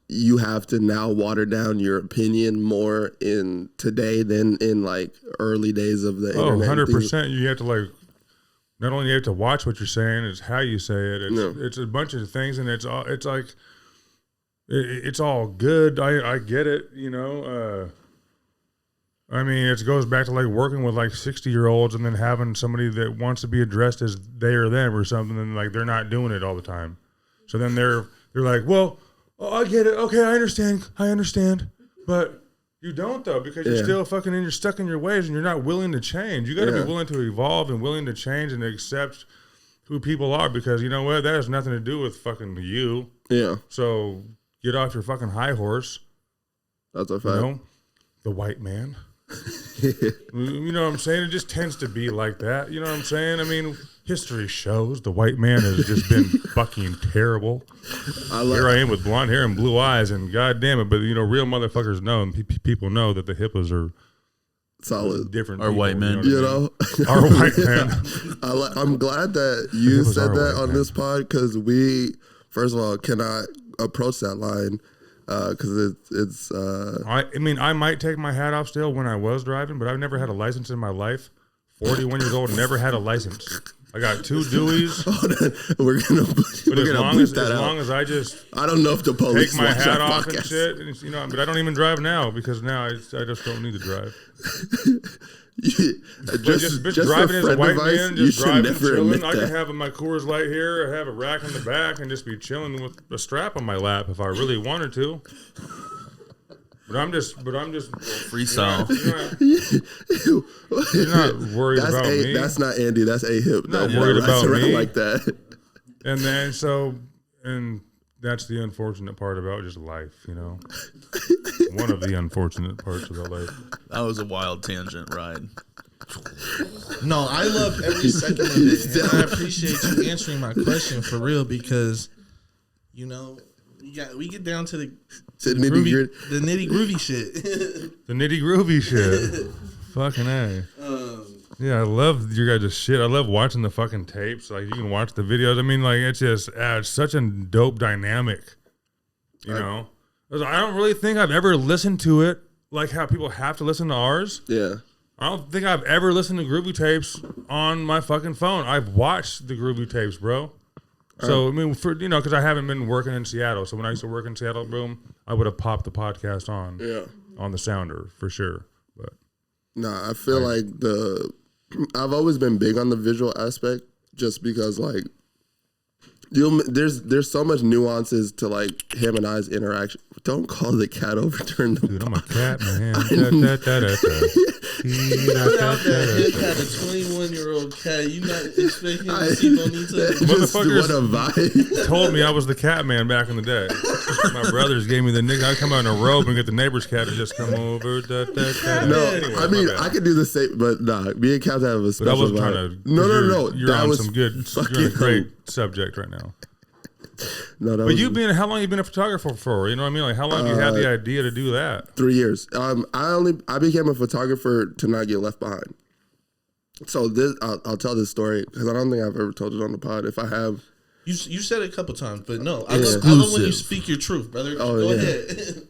you have to now water down your opinion more in today than in like early days of the internet? 100%. You have to like, not only you have to watch what you're saying, it's how you say it. It's a bunch of things, and it's all good. I get it, I mean, it goes back to like working with like 60-year-olds and then having somebody that wants to be addressed as they or them or something, and like they're not doing it all the time. So then they're like, well, I get it. Okay, I understand. But you don't though, because you're still you're stuck in your ways and you're not willing to change. You got to be willing to evolve and willing to change and accept who people are, because you know what? That has nothing to do with fucking you. Yeah. So get off your fucking high horse. That's a fact. The white man. You know what I'm saying? It just tends to be like that. You know what I'm saying? I mean, history shows the white man has just been fucking terrible. Here I am with blonde hair and blue eyes, and god damn it, but real motherfuckers know, and people know that the hippies are Solid. different Our people, white men. You what know, I mean? Our white man. I'm glad that you It was said our that way, on man. this pod because we, first of all, cannot approach that line because it's I mean, I might take my hat off still when I was driving, but I've never had a license in my life. 41 years old, never had a license. I got 2 Deweys. we're gonna But as long as I just I don't know if the police take my watch hat our off podcast. and shit, and it's, but I don't even drive now because now I just don't need to drive. just driving as a white man, you just should driving, never chilling. admit I can that. have my Coors Light here, I have a rack in the back, and just be chilling with a strap on my lap if I really wanted to. But I'm just Freestyle. You're not worried about me. That's not Andy. That's A-Hip. Not That worried rides about around me. like that. And then and that's the unfortunate part about just life, One of the unfortunate parts about life. That was a wild tangent ride. No, I love every second of it, and I appreciate you answering my question for real because, we get down to the nitty groovy shit. The nitty groovy shit. Fucking A. Yeah, I love your guys' shit. I love watching the fucking tapes. Like, you can watch the videos. I mean, like, it's just it's such a dope dynamic, you know? 'Cause I don't really think I've ever listened to it like how people have to listen to ours. Yeah. I don't think I've ever listened to Groovy Tapes on my fucking phone. I've watched the Groovy Tapes, bro. So, I mean, because I haven't been working in Seattle. So when I used to work in Seattle, boom, I would have popped the podcast on the sounder for sure. But I feel like I've always been big on the visual aspect just because, like, there's so much nuances to, like, him and I's interaction. Don't call the cat overturned. Dude, I'm a cat, man. Put out that hip had a 21-year-old cat. You not expecting to see Bonita? What a vibe. Told me I was the cat man back in the day. My brothers gave me the nickname. I'd come out in a robe and get the neighbor's cat to just come over. No, Anyway, I mean, my bad. I could do the same, but me and Cat have a special But I wasn't vibe. trying to. No. You're that on was some good. You're on a great subject right now. No, that But was you've been. How long you been a photographer for? You know what I mean? Like, how long you had the idea to do that? 3 years. I became a photographer to not get left behind. So I'll tell this story because I don't think I've ever told it on the pod. If I have, You said it a couple times, but no, I love when you speak your truth, brother. Go ahead.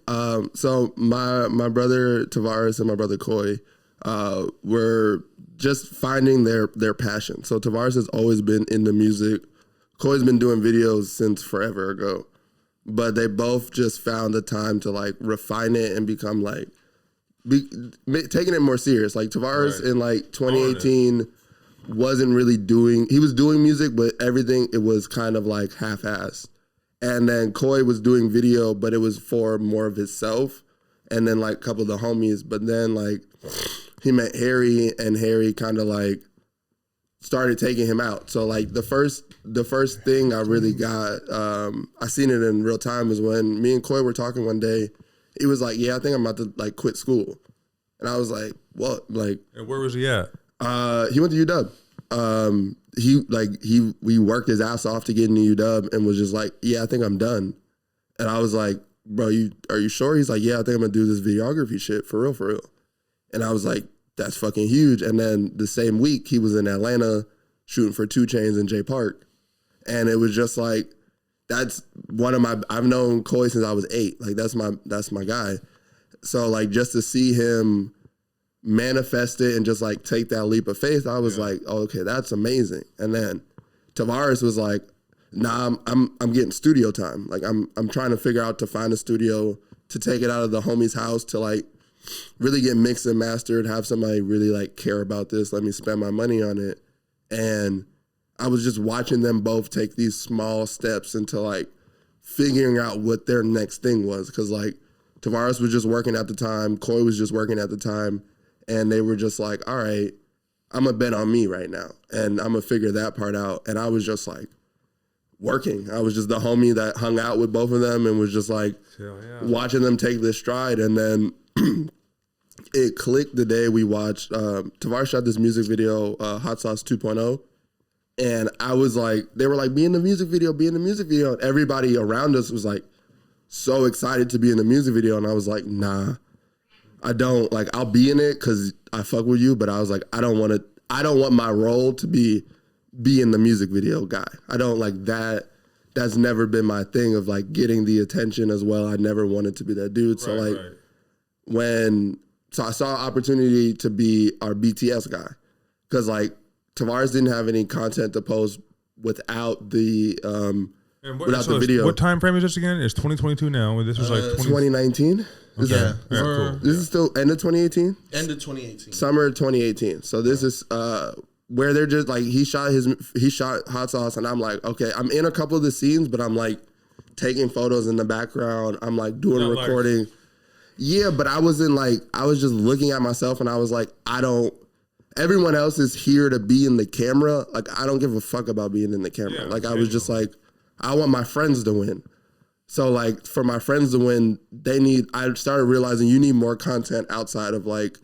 So my brother Tavares and my brother Coy were just finding their passion. So Tavares has always been into music. Coy's been doing videos since forever ago, but they both just found the time to, like, refine it and become, like, taking it more serious. Like, Tavares in, like, 2018 wasn't really he was doing music, but everything, it was kind of like half-assed. And then Coy was doing video, but it was for more of himself and then, like, a couple of the homies. But then, like, he met Harry, and Harry kind of, like, started taking him out. So, like, the first thing I really got, I seen it in real time, was when me and Coy were talking one day. He was like, "Yeah, I think I'm about to, like, quit school," and I was like, "What?" Like, And where was he at? he went to UW. He worked his ass off to get into UW and was just like, "Yeah, I think I'm done." And I was like, "Bro, are you sure?" He's like, "Yeah, I think I'm gonna do this videography shit for real." And I was like, that's fucking huge. And then the same week he was in Atlanta shooting for 2 Chainz and Jay Park. And it was just like, that's one of I've known Coy since I was 8. Like, that's my guy. So, like, just to see him manifest it and just, like, take that leap of faith, I was like, oh, okay, that's amazing. And then Tavares was like, nah, I'm getting studio time. Like, I'm trying to figure out to find a studio to take it out of the homie's house to, like, really get mixed and mastered, have somebody really, like, care about this, let me spend my money on it. And I was just watching them both take these small steps into, like, figuring out what their next thing was. Because, like, Tavares was just working at the time, Coy was just working at the time, and they were just like, all right, I'm going to bet on me right now, and I'm going to figure that part out. And I was just, like, working. I was just the homie that hung out with both of them and was just, like, watching them take this stride. And then it clicked the day we watched, Tavares shot this music video, Hot Sauce 2.0. And I was like, they were like, be in the music video. And everybody around us was like so excited to be in the music video. And I was like, nah, I don't like. I'll be in it because I fuck with you, but I was like, I don't want my role to be in the music video guy. I don't like that. That's never been my thing of like getting the attention as well. I never wanted to be that dude. So like so I saw an opportunity to be our BTS guy because like Tavares didn't have any content to post without the the video. What time frame is this again? It's 2022 now. This was like 2019. Yeah. Cool. This is still end of 2018. End of 2018. Summer 2018. So this is where they're just like he shot Hot Sauce, and I'm like, okay, I'm in a couple of the scenes, but I'm like taking photos in the background. I'm like doing recording. Yeah, but I was just looking at myself, and I was like, everyone else is here to be in the camera. Like, I don't give a fuck about being in the camera. Like, I was just like, I want my friends to win. So, like, for my friends to win, I started realizing you need more content outside of, like,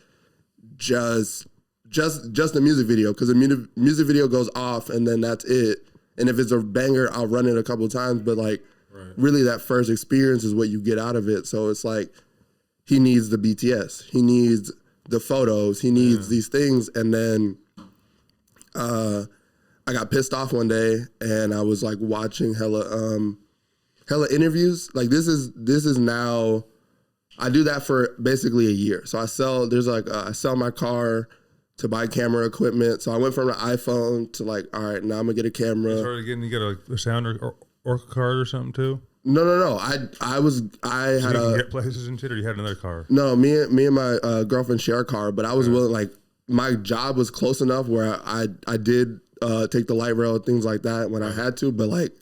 just the music video. Because the music video goes off, and then that's it. And if it's a banger, I'll run it a couple of times. But, like, really that first experience is what you get out of it. So, it's like, he needs the BTS. He needs the photos. He needs these things. And then I got pissed off one day, and I was like watching hella interviews. Like this is now, I do that for basically a year. So I sell my car to buy camera equipment. So I went from an iPhone to like, all right, now I'm gonna get a camera. You get a sound or card or something too? No. I had you get places and shit, or you had another car? No, me and my girlfriend share a car, but I was willing. Like my job was close enough where I did take the light rail, things like that when I had to. But like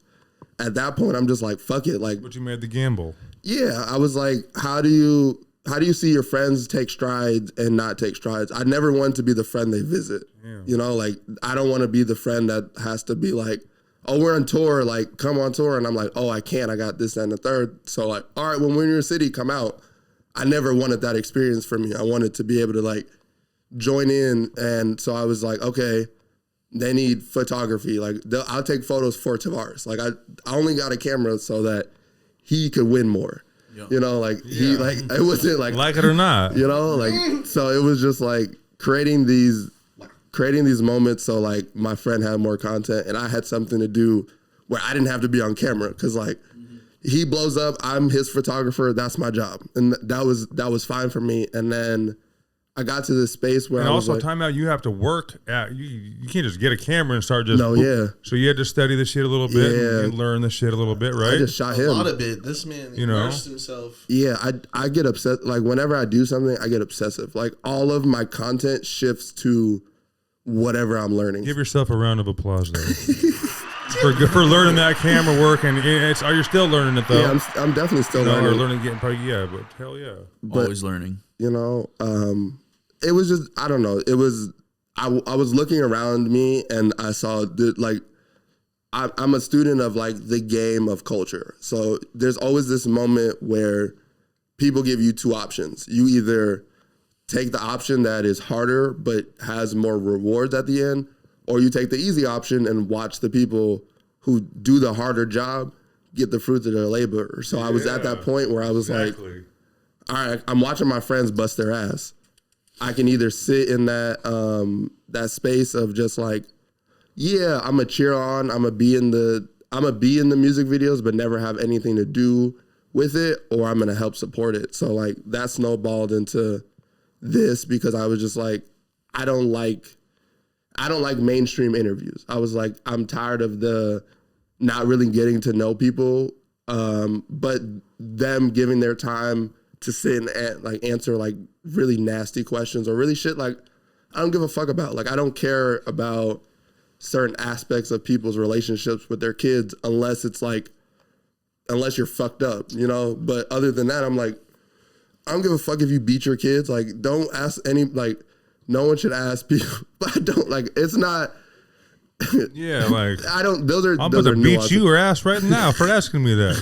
at that point, I'm just like, fuck it. Like, but you made the gamble. Yeah, I was like, how do you see your friends take strides and not take strides? I never want to be the friend they visit. Yeah. You know, like I don't want to be the friend that has to be like, oh, we're on tour, like, come on tour. And I'm like, oh, I can't. I got this, and the third. So, like, all right, when we're in your city, come out. I never wanted that experience for me. I wanted to be able to, like, join in. And so I was like, okay, they need photography. Like, I'll take photos for Tavares. Like, I only got a camera so that he could win more. Yeah. You know, like, he, like, it wasn't like it or not. You know, like, so it was just, like, creating these moments so like my friend had more content and I had something to do where I didn't have to be on camera because like he blows up, I'm his photographer, that's my job, and that was fine for me. And then I got to this space where and I was also like, time out, you have to work at you can't just get a camera and start just so you had to study the shit a little bit and learn the shit a little bit, right? I just shot him a lot of it. This man immersed himself. Yeah, I get upset. Like whenever I do something, I get obsessive. Like all of my content shifts to whatever I'm learning. Give yourself a round of applause there for learning that camera work, and you're still learning it though. Yeah, I'm definitely still learning. Or learning, getting probably but hell yeah, always learning. You know, it was just I don't know. It was I was looking around me and I saw like I'm a student of like the game of culture. So there's always this moment where people give you two options. You either take the option that is harder but has more rewards at the end, or you take the easy option and watch the people who do the harder job get the fruits of their labor. So I was at that point where I was like, all right, I'm watching my friends bust their ass. I can either sit in that space of just like, yeah, I'm gonna cheer on, I'm gonna be in the music videos but never have anything to do with it, or I'm gonna help support it. So like that snowballed into this because I was just like, I don't like mainstream interviews. I was like, I'm tired of the not really getting to know people, but them giving their time to sit and like answer like really nasty questions or really shit like I don't give a fuck about. Like I don't care about certain aspects of people's relationships with their kids unless you're fucked up, you know? But other than that, I'm like, I don't give a fuck if you beat your kids. Like, don't ask any, like, no one should ask people. But I don't, like, it's not. Yeah, like. I don't, those are. I'm about to beat your ass right now for asking me that.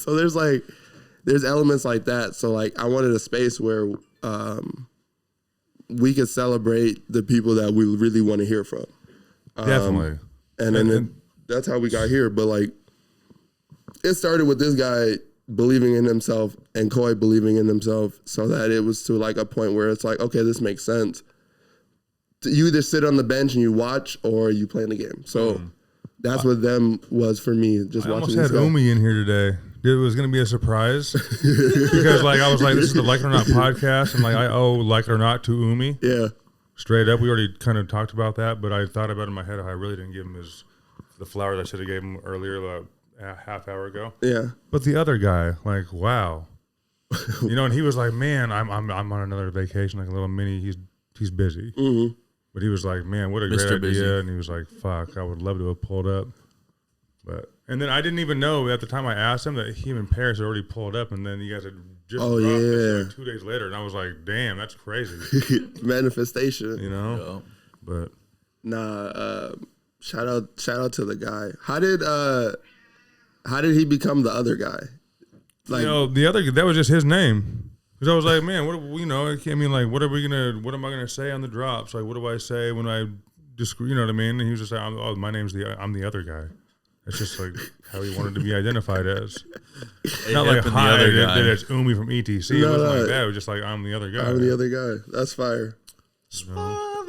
So there's elements like that. So, like, I wanted a space where we could celebrate the people that we really want to hear from. Definitely. And then that's how we got here. But, like, it started with this guy believing in himself and Koi believing in himself, so that it was to like a point where it's like, okay, this makes sense. You either sit on the bench and you watch, or you play in the game. So that's what them was for me. Just I watching. almost had Umi in here today. It was going to be a surprise because like I was like, this is the Like It or Not podcast, and like I owe Like It or Not to Umi. Yeah. Straight up, we already kind of talked about that, but I thought about it in my head how I really didn't give him the flowers I should have gave him earlier, a half hour ago. Yeah. But the other guy, like, wow, and he was like, man, I'm on another vacation, like a little mini. He's busy, but he was like, man, what a Mr. great Busy. idea, and he was like, fuck, I would love to have pulled up, and then I didn't even know at the time I asked him that him and Paris had already pulled up, and then you guys had just dropped this like 2 days later, and I was like, damn, that's crazy. Manifestation. Yeah. But shout out to the guy. How did he become the other guy? Like, the other, that was just his name. Because I was like, man, what am I gonna say on the drops? Like, what do I say when I just, you know what I mean? And he was just like, I'm the other guy. It's just like how he wanted to be identified as. Not like, hi, that it's Umi from ETC. It wasn't like that. It was just like, I'm the other guy. I'm the other guy. That's fire. Suave.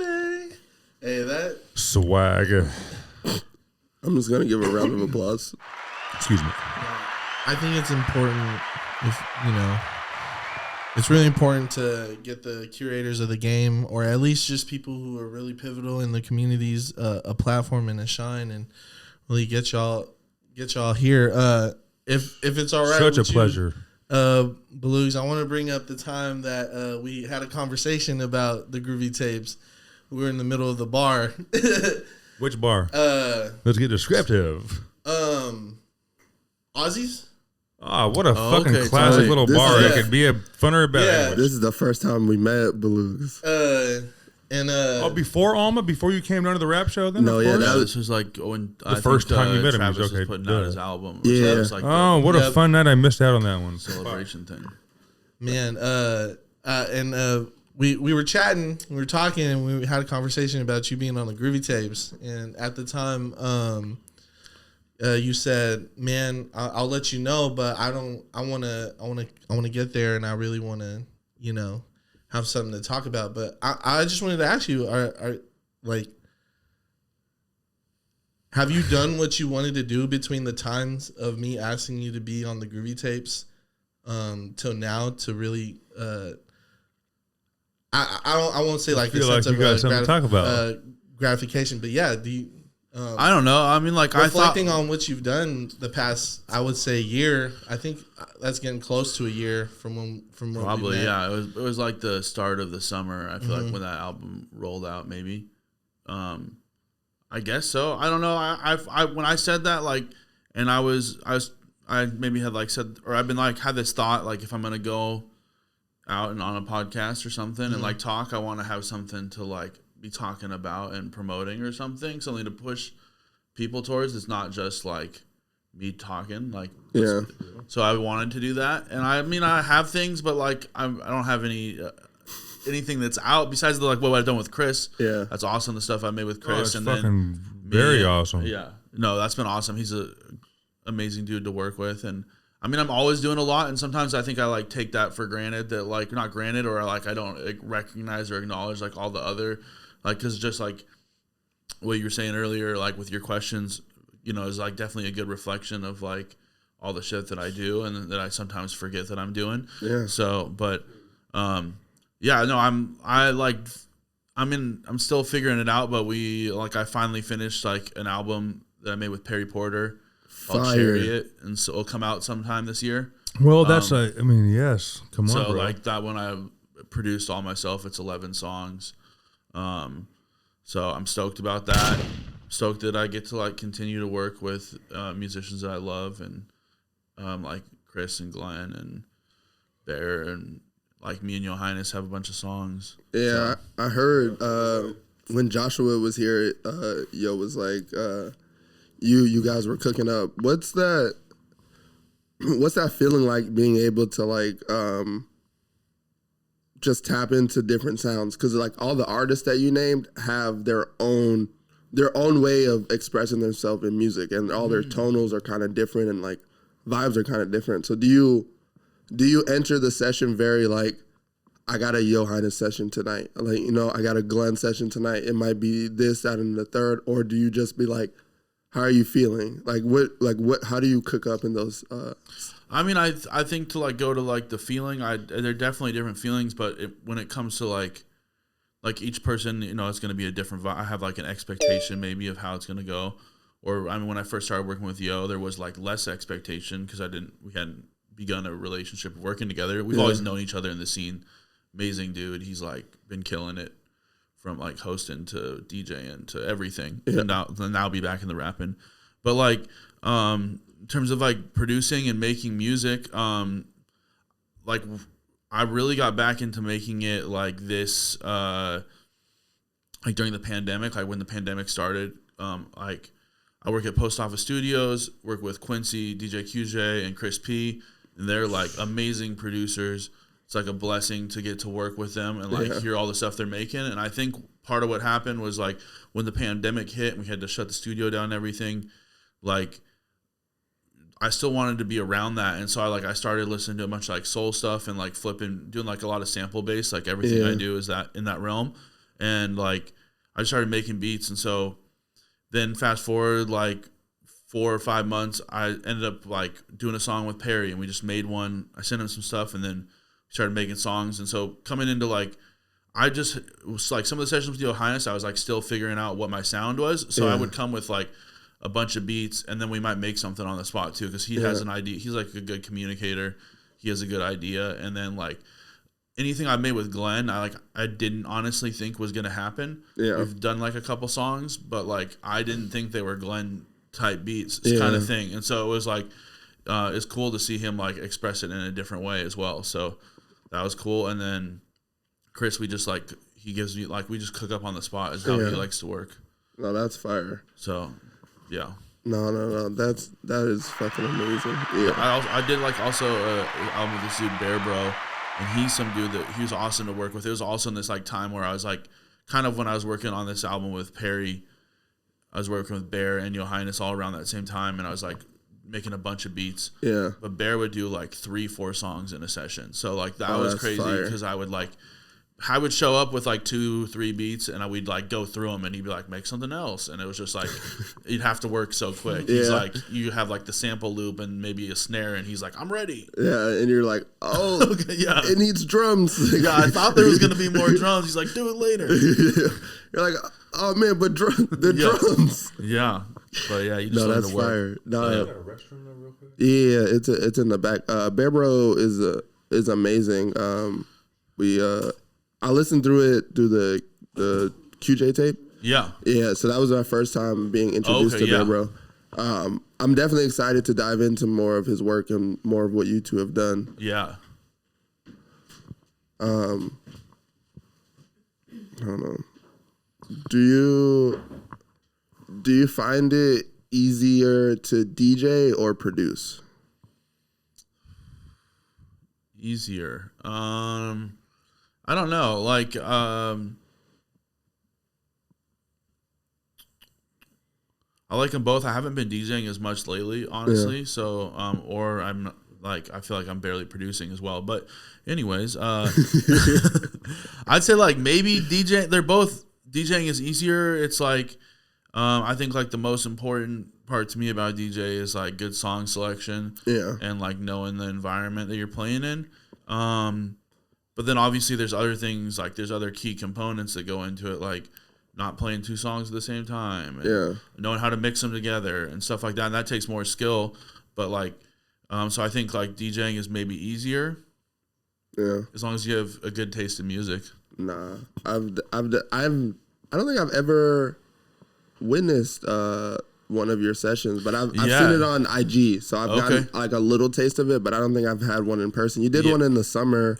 Hey, that swag. I'm just gonna give a round of applause. Excuse me. I think it's important it's really important to get the curators of the game, or at least just people who are really pivotal in the communities, a platform and a shine, and really get y'all here. If it's all right, Such with a pleasure. Belugs, I want to bring up the time that we had a conversation about the Groovy Tapes. We were in the middle of the bar. Which bar? Let's get descriptive. Aussies? Oh, what a fucking okay, classic little this bar. is- It could be a funner better. Yeah. English. This is the first time we met Belugs. Before Alma, before you came down to the rap show, then No, of yeah, course? that This was like when The first time you met him, he was Travis okay, was putting duh. out his album. Yeah. So that was like Oh, what a Yep. fun night! I missed out on that one. the celebration thing. Man, we were chatting, we were talking, and we had a conversation about you being on the Groovy Tapes. And at the time, you said, "Man, I'll let you know, but I want to get there, and I really want to, have something to talk about." But I just wanted to ask you, have you done what you wanted to do between the times of me asking you to be on the Groovy Tapes till now to really? I won't say like I feel a sense like of you got something to talk about. gratification, but yeah, do you? I don't know. I mean, like Reflecting on what you've done the past, I would say year. I think that's getting close to a year from when we probably met. yeah. It was like the start of the summer. I feel like when that album rolled out, maybe. I guess so. I don't know. I when I said that, like, and I maybe had like said, or I've been like had this thought, like if I'm gonna go out and on a podcast or something and like talk, I want to have something to like be talking about and promoting or something to push people towards. It's not just like me talking, like, Yeah. so I wanted to do that. And I mean, I have things, but like I don't have anything that's out besides the like what I've done with Chris. Yeah. That's awesome, the stuff I made with Chris. It's and fucking then very awesome. Yeah, no, that's been awesome. He's a amazing dude to work with. And I mean, I'm always doing a lot, and sometimes I think I like take that for granted, that like not granted, or like I don't like, recognize or acknowledge like all the other, like, because just like what you were saying earlier, like with your questions, is like definitely a good reflection of like all the shit that I do and that I sometimes forget that I'm doing. Yeah. So, but yeah, no, I'm still figuring it out, but I finally finished like an album that I made with Perry Porter called Fire. Chariot, and so it'll come out sometime this year. Well, that's yes. Come on, So bro. like that one I produced all myself. It's 11 songs. So I'm stoked about that. Stoked that I get to like continue to work with musicians that I love, and like Chris and Glenn and Bear, and like me and Johannes have a bunch of songs. Yeah, I heard when Joshua was here, Yo was like, you guys were cooking up. What's that feeling like, being able to like just tap into different sounds? Because like all the artists that you named have their own way of expressing themselves in music, and all their tonals are kind of different, and like vibes are kind of different. So do you enter the session very like, I got a Johannes session tonight, like, you know, I got a Glenn session tonight, it might be this, that, and the third, or do you just be like, how are you feeling? Like what how do you cook up in those I mean, I think to like go to like the feeling, they're definitely different feelings, but when it comes to like each person, you know, it's going to be a different vibe. I have like an expectation maybe of how it's going to go. Or I mean, when I first started working with Yo, there was like less expectation because we hadn't begun a relationship of working together. We've always known each other in the scene. Amazing dude. He's like been killing it from like hosting to DJing to everything. Yeah. And now be back in the rapping. But like in terms of like producing and making music, like I really got back into making it like this like during the pandemic, like when the pandemic started, like I work at Post Office Studios, work with Quincy, DJ QJ, and Chris P, and they're like amazing producers. It's like a blessing to get to work with them and like hear all the stuff they're making. And I think part of what happened was like when the pandemic hit and we had to shut the studio down and everything, like I still wanted to be around that. And so I started listening to a bunch of like soul stuff and like doing like a lot of sample bass. Like everything I do is that in that realm. And like I started making beats. And so then fast forward like 4 or 5 months, I ended up like doing a song with Perry and we just made one. I sent him some stuff and then started making songs. And so coming into like, it was like some of the sessions with Your Highness, I was like still figuring out what my sound was. So I would come with like a bunch of beats and then we might make something on the spot too. Cause he has an idea. He's like a good communicator. He has a good idea. And then like anything I made with Glenn, I didn't honestly think was going to happen. Yeah. We've done like a couple songs, but like, I didn't think they were Glenn type beats kind of thing. And so it was like, it's cool to see him like express it in a different way as well. So that was cool. And then Chris, we just like, he gives me like, we just cook up on the spot is how he likes to work. No, that's fire. So, yeah. No. That is fucking amazing. Yeah. I did like also an album with this dude, Bear Bro. And he's some dude that he was awesome to work with. It was also in this like time where I was like, kind of when I was working on this album with Perry, I was working with Bear and Your Highness all around that same time. And I was like, making a bunch of beats. Yeah. But Bear would do like 3-4 songs in a session. So like that was crazy because I would show up with like 2-3 beats and we'd like go through them and he'd be like, make something else. And it was just like, you'd have to work so quick. He's like, you have like the sample loop and maybe a snare and he's like, I'm ready. Yeah. And you're like, oh, okay, it needs drums. Yeah. I thought there was going to be more drums. He's like, do it later. You're like, oh man, but drums. Yeah. But yeah, you just that's to work. Fire. No, you got a restroom there real quick? Yeah, it's in the back. Bear Bro is amazing. I listened through the QJ tape. Yeah. Yeah, so that was our first time being introduced to Bear Bro. I'm definitely excited to dive into more of his work and more of what you two have done. Yeah. I don't know. Do you find it easier to DJ or produce? Easier. I don't know. Like, I like them both. I haven't been DJing as much lately, honestly. Yeah. So, or I'm like, I feel like I'm barely producing as well. But anyways, I'd say like maybe DJing is easier. It's like, I think like the most important part to me about DJ is like good song selection. Yeah. And like knowing the environment that you're playing in. But then obviously there's other things, like there's other key components that go into it, like not playing 2 songs at the same time and knowing how to mix them together and stuff like that. And that takes more skill. But like, so I think like DJing is maybe easier. Yeah. As long as you have a good taste in music. Nah, I don't think I've ever witnessed one of your sessions, but I've seen it on IG, so I've gotten like a little taste of it, but I don't think I've had one in person. You did one in the summer,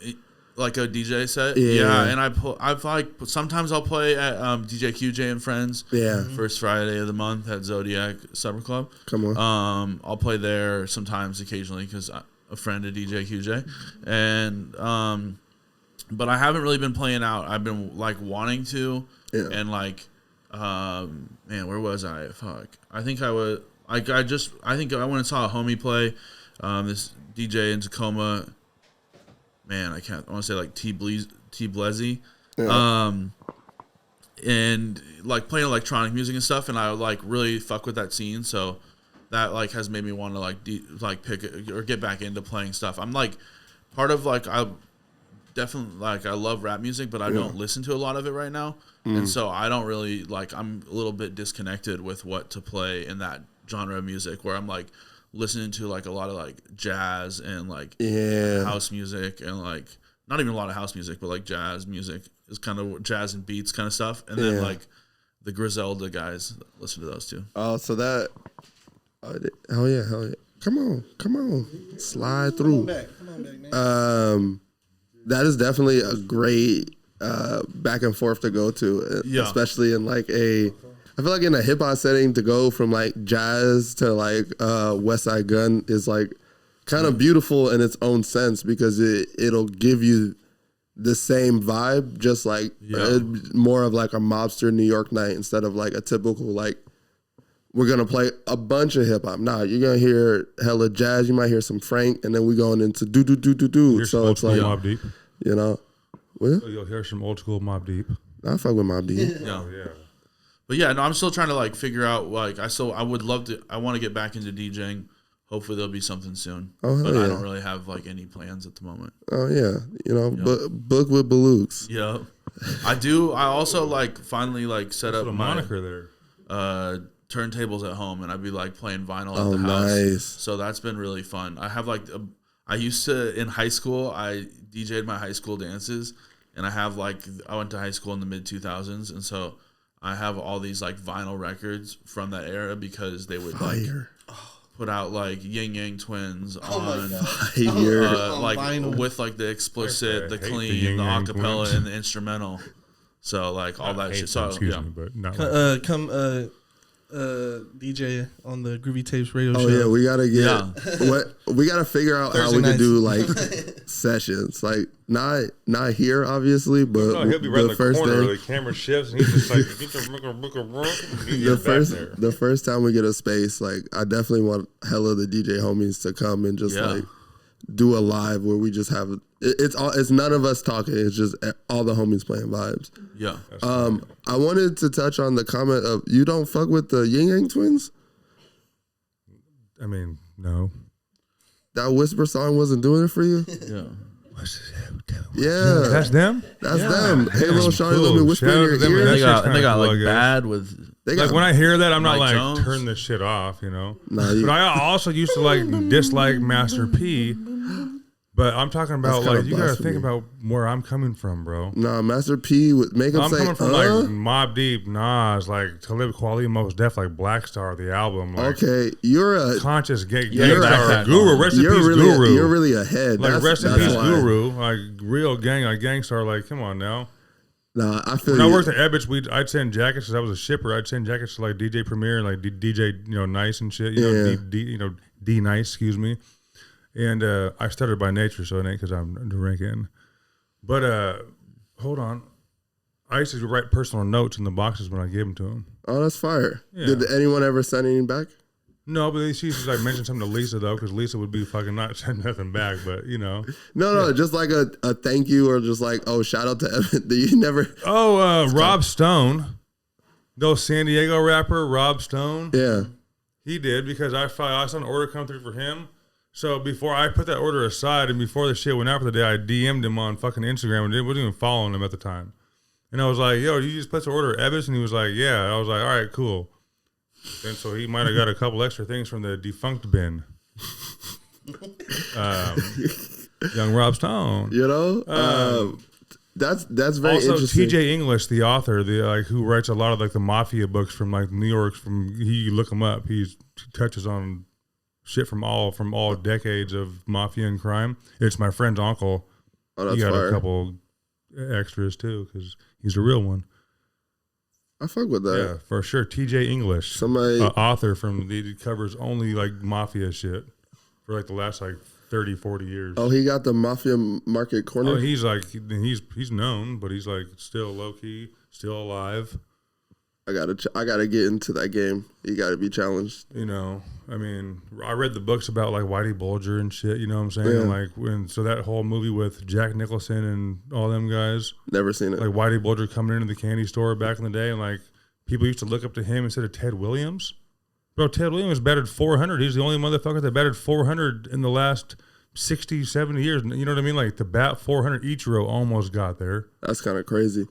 like a DJ set. Yeah, and I've like sometimes I'll play at DJ QJ and Friends. Yeah, first Friday of the month at Zodiac Supper Club. Come on, I'll play there sometimes, occasionally, because a friend of DJ QJ, and but I haven't really been playing out. I've been like wanting to, and like. Man, where was I? Fuck. I think I went and saw a homie play This DJ in Tacoma, man, I want to say like T Blezzy. Yeah. And like playing electronic music and stuff, and I like really fuck with that scene. So that like has made me want to like pick it, or get back into playing stuff. I'm like part of like I definitely like I love rap music, but I don't listen to a lot of it right now, and so I don't really like. I'm a little bit disconnected with what to play in that genre of music, where I'm like listening to like a lot of like jazz and like house music, and like not even a lot of house music, but like jazz music is kind of jazz and beats kind of stuff, and then like the Griselda guys listen to those too. Oh, so that. Hell yeah. Come on. Slide through. Come on back, man. That is definitely a great back and forth to go to, especially in like I feel like in a hip hop setting, to go from like jazz to like West Side Gun is like kind of beautiful in its own sense, because it'll give you the same vibe, just like more of like a mobster New York night instead of like a typical like we're gonna play a bunch of hip hop. Nah, you're gonna hear hella jazz. You might hear some Frank, and then we going into do. So it's like Mobb Deep. You know, So you'll hear some old school Mobb Deep. I fuck with Mobb Deep. Yeah. But yeah, no, I'm still trying to like figure out like I would love to. I want to get back into DJing. Hopefully there'll be something soon. Oh, but yeah. I don't really have like any plans at the moment. Oh yeah, you know, book with Balooks. Yeah, I do. I also like finally like set up a my moniker there. Turntables at home, and I'd be like playing vinyl at the house. Nice. So that's been really fun. I have like I used to in high school. I DJ'd my high school dances, and I have like I went to high school in the mid 2000s, and so I have all these like vinyl records from that era, because they would like put out like Yin Yang Twins on like vinyl, with like the explicit, the clean, the acapella, and the instrumental. So like all that shit. So excuse me, but not like DJ on the Groovy Tapes radio show. Oh yeah, we gotta get we gotta figure out Thursday how we nights. can do like sessions, like not here obviously, but no, he'll be right in the first corner. day, The camera shifts, and he's just like, the first time we get a space, like I definitely want hella the DJ homies to come and just like do a live where we just have it's none of us talking, it's just all the homies playing vibes. Yeah. I wanted to touch on the comment of you don't fuck with the Yin Yang Twins. I mean, no. That Whisper song wasn't doing it for you. Yeah. Yeah, That's them. That's them. Hey, little Shawty, let me Cool. whisper Shout out in to your them, ear. man. They got kinda like cool, I guess. bad with. They Like got when I hear that, I'm not Mike like Jones? turn this shit off, you know. Nah, But I also used to like dislike Master P. But I'm talking about That's kinda like you gotta blasphemy. think about where I'm coming from, bro. nah, Master P would make him I'm say, coming from like Mobb Deep, Nas, like Talib Kweli, Most Def, like Black Star, the album, like okay, you're a conscious gay You're gangster a- guru, rest in you're peace, really guru. you're really ahead. Like rest in peace, why. guru, like real gang, like gangstar. Like come on now. Nah, I feel When I you. worked at Ebbets, I'd send jackets because I was a shipper. I'd send jackets to like DJ Premier and like DJ, Nice and shit. D Nice, excuse me. And I stutter by nature, so it ain't because I'm drinking. But hold on, I used to write personal notes in the boxes when I gave them to him. Oh, that's fire. Yeah. Did anyone ever send anything back? No, but she used to like mention something to Lisa though, because Lisa would be fucking not sending nothing back. But No, just like a thank you or just like, oh, shout out to Evan. You never. Oh, Rob Stone, the San Diego rapper Rob Stone. Yeah. He did, because I saw an order come through for him. So before I put that order aside and before the shit went out for the day, I DM'd him on fucking Instagram and wasn't even following him at the time. And I was like, yo, you just placed an order at Ebbets? And he was like, yeah. And I was like, all right, cool. And so he might have got a couple extra things from the defunct bin. Young Rob Stone. You know? That's very Also, interesting. TJ English, the author, who writes a lot of like the mafia books from like New York. You look him up. He touches on shit from all decades of mafia and crime. It's my friend's uncle. Oh, that's He got fire. a couple extras too, because he's a real one. I fuck with that. Yeah, for sure. TJ English, Somebody. author he covers only like mafia shit for like the last like 30, 40 years. Oh, he got the Mafia Market Corner. Oh, he's like he's known, but he's like still low key, still alive. I gotta get into that game. You gotta be challenged. You know, I mean, I read the books about like Whitey Bulger and shit. You know what I'm saying? Yeah. Like so that whole movie with Jack Nicholson and all them guys. Never seen it. Like Whitey Bulger coming into the candy store back in the day, and like people used to look up to him instead of Ted Williams. Bro, Ted Williams batted 400. He's the only motherfucker that batted 400 in the last 60, 70 years. You know what I mean? Like to bat 400, Ichiro almost got there. That's kind of crazy.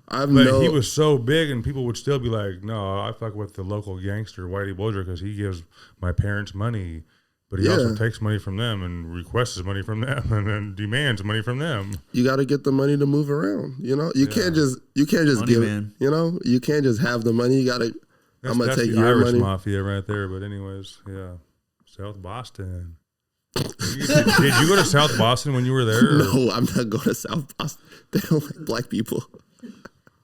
But he was so big, and people would still be like, no, I fuck with the local gangster, Whitey Bulger, because he gives my parents money. But he also takes money from them and requests money from them and then demands money from them. You got to get the money to move around. You know, you can't just Money give man. it. You know, you can't just have the money. You got to. I'm gonna take the your Irish money. mafia right there. But anyways, yeah, South Boston. Did you go to South Boston when you were there? No, I'm not going to South Boston. They don't like black people.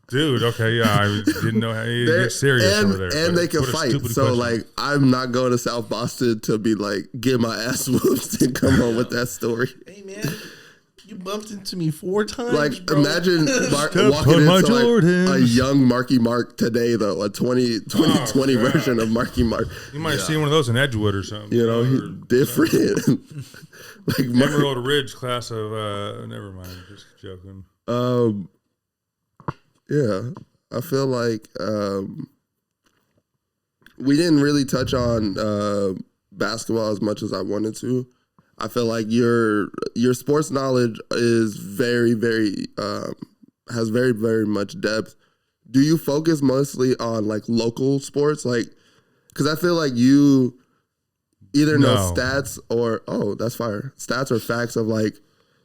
Dude, okay, yeah, I didn't know how you get serious over there. And they can fight. So, like, I'm not going to South Boston to be like, get my ass whooped and come home with that story. Hey, man, you bumped into me 4 times. Like, bro. imagine walking into like a young Marky Mark today, though, a 2020 version of Marky Mark. You might see one of those in Edgewood or something. You know, he's different. Like Emerald Ridge class of, never mind, just joking. Yeah, I feel like we didn't really touch on basketball as much as I wanted to. I feel like your sports knowledge is very, very has very, very much depth. Do you focus mostly on like local sports, like? Because I feel like you either know stats or that's fire stats or facts of like.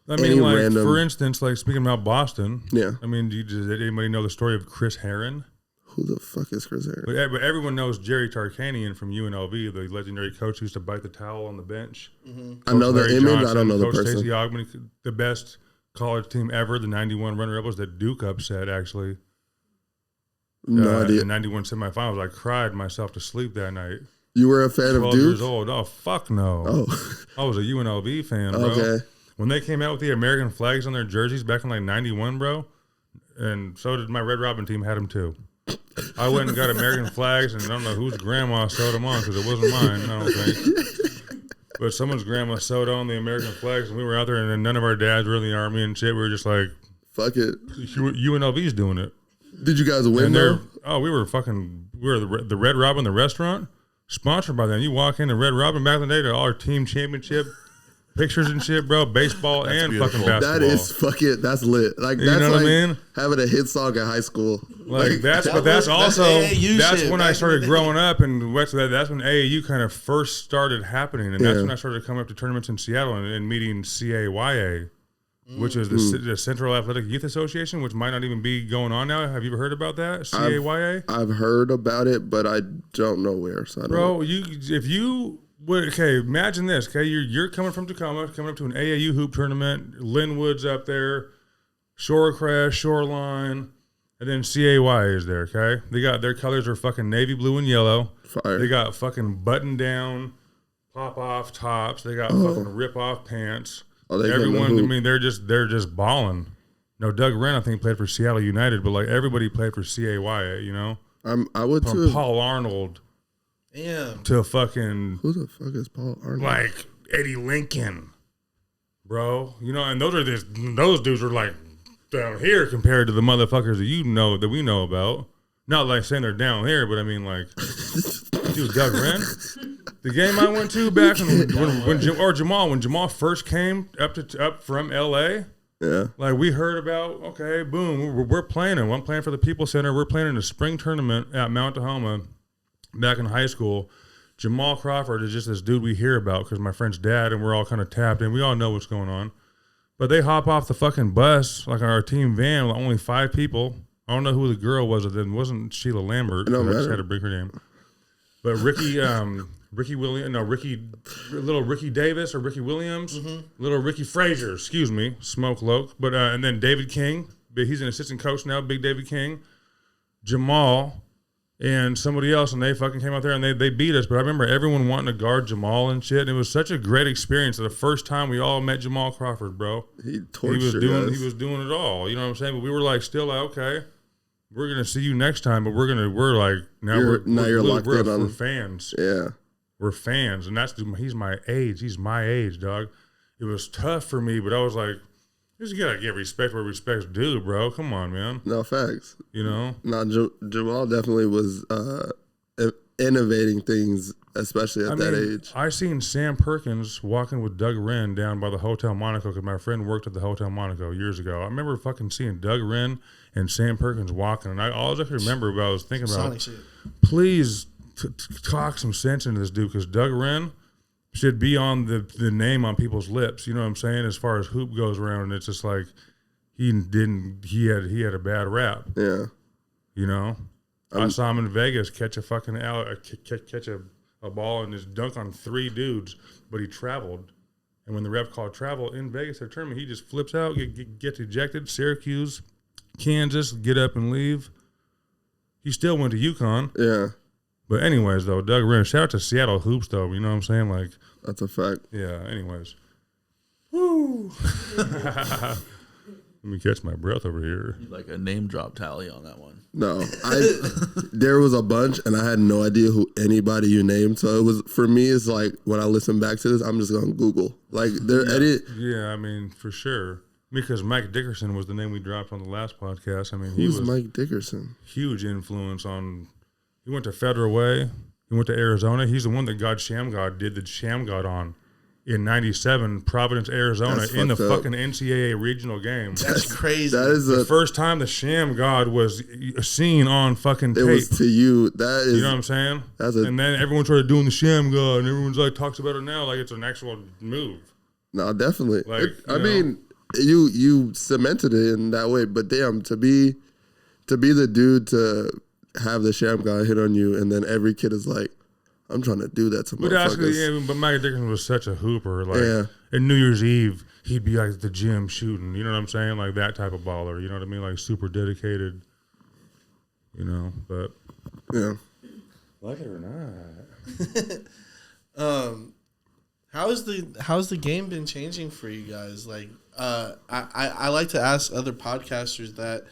I mean, like, for instance, like, speaking about Boston. Yeah. I mean, did anybody know the story of Chris Herron? Who the fuck is Chris Herron? But everyone knows Jerry Tarkanian from UNLV, the legendary coach who used to bite the towel on the bench. I know the Larry image. Johnson, I don't know the Coach person. Stacey Augmon, the best college team ever, the 91 runner-up was that Duke upset, actually. No idea. In the 91 semifinals. I cried myself to sleep that night. You were a fan of 12 Duke? years old. Oh, fuck no. Oh. I was a UNLV fan, bro. Okay. When they came out with the American flags on their jerseys back in like 91, bro, and so did my Red Robin team, had them too. I went and got American flags, and I don't know whose grandma sewed them on because it wasn't mine, I don't think. But someone's grandma sewed on the American flags, and we were out there, and then none of our dads were in the Army and shit. We were just like, fuck it. UNLV's doing it. Did you guys win, though? We were the Red Robin, the restaurant, sponsored by them. You walk in the Red Robin back in the day to our team championship. Pictures and shit, bro. Baseball and beautiful. fucking basketball. That is fucking. That's lit. Like You that's know like what I mean? having a hit song in high school. Like that's also AAU that's shit when back I in started the day. growing up, and that's when AAU kind of first started happening, and that's when I started coming up to tournaments in Seattle and meeting CAYA, which is the Central Athletic Youth Association, which might not even be going on now. Have you ever heard about that? CAYA? I've heard about it, but I don't know where. So I don't know. Bro, okay, imagine this. Okay, you're coming from Tacoma, coming up to an AAU hoop tournament. Linwood's up there, Shorecrest, Shoreline, and then CAY is there. Okay, they got their colors are fucking navy blue and yellow. Fire. They got fucking button down, pop off tops. They got fucking rip off pants. Everyone, I mean, they're just balling. No, Doug Wren, I think, played for Seattle United, but like everybody played for CAY. You know, I would from too. Paul Arnold. Damn. To fucking Who the fuck is Paul Arnold? like Eddie Lincoln, bro. You know, and those dudes are like down here compared to the motherfuckers that we know about. Not like saying they're down here, but I mean like, dude, Doug Wren. The game I went to back when Jamal first came up from LA. Yeah. Like we heard about, okay, boom, we're playing him. I'm playing for the People Center. We're playing in a spring tournament at Mount Tacoma. Back in high school, Jamal Crawford is just this dude we hear about because my friend's dad, and we're all kind of tapped in. We all know what's going on. But they hop off the fucking bus, like our team van, with only 5 people. I don't know who the girl was. It wasn't Sheila Lambert. I just had to bring her name. But Ricky Davis or Ricky Williams, little Ricky Frazier, excuse me, Smoke Loke. But and then David King, he's an assistant coach now, Big David King, Jamal, and somebody else, and they fucking came out there and they beat us. But I remember everyone wanting to guard Jamal and shit. And it was such a great experience. The first time we all met Jamal Crawford, bro. He was doing it all. You know what I'm saying? But we were like still like, okay. we're gonna see you next time, but we're like you're locked in on we're fans. Yeah, we're fans, and he's my age. He's my age, dog. It was tough for me, but I was like, you just gotta give respect where respect's due, bro. Come on, man. No facts. You know. No, Jamal definitely was innovating things, especially at that age. I seen Sam Perkins walking with Doug Wren down by the Hotel Monaco because my friend worked at the Hotel Monaco years ago. I remember fucking seeing Doug Wren and Sam Perkins walking, and all I can remember about I was thinking about, please talk some sense into this dude, because Doug Wren should be on the name on people's lips. You know what I'm saying? As far as hoop goes around, and it's just like he had a bad rap. Yeah, you know. I saw him in Vegas catch a fucking catch a ball and just dunk on 3 dudes, but he traveled. And when the ref called travel in Vegas at a tournament, he just flips out, gets ejected. Syracuse, Kansas, get up and leave. He still went to UConn. Yeah. But anyways, though, Doug Wren, shout out to Seattle Hoops, though. You know what I'm saying? Like, that's a fact. Yeah. Anyways. Woo. Let me catch my breath over here. Like a name drop tally on that one. No, there was a bunch, and I had no idea who anybody you named. So it was, for me, it's like when I listen back to this, I'm just gonna Google. Like Yeah, I mean, for sure. Because Mike Dickerson was the name we dropped on the last podcast. I mean, who's Mike Dickerson? Huge influence on. He went to Federal Way. He went to Arizona. He's the one that God Shamgod did the Shamgod on. In '97, Providence, Arizona, in the fucking NCAA regional game. That's crazy. That is the first time the Sham God was seen on fucking tape. It was to you. That is, you know what I'm saying? And then everyone started doing the Sham God, and everyone's like talks about it now like it's an actual move. No, definitely. Like, I mean, you cemented it in that way, but damn, to be the dude to have the Sham God hit on you, and then every kid is like, I'm trying to do that to motherfuckers. But Mike Dickerson was such a hooper. Like, in New Year's Eve, he'd be like at the gym shooting. You know what I'm saying? Like that type of baller. You know what I mean? Like super dedicated. You know, but yeah, like it or not. How's the game been changing for you guys? Like, I like to ask other podcasters that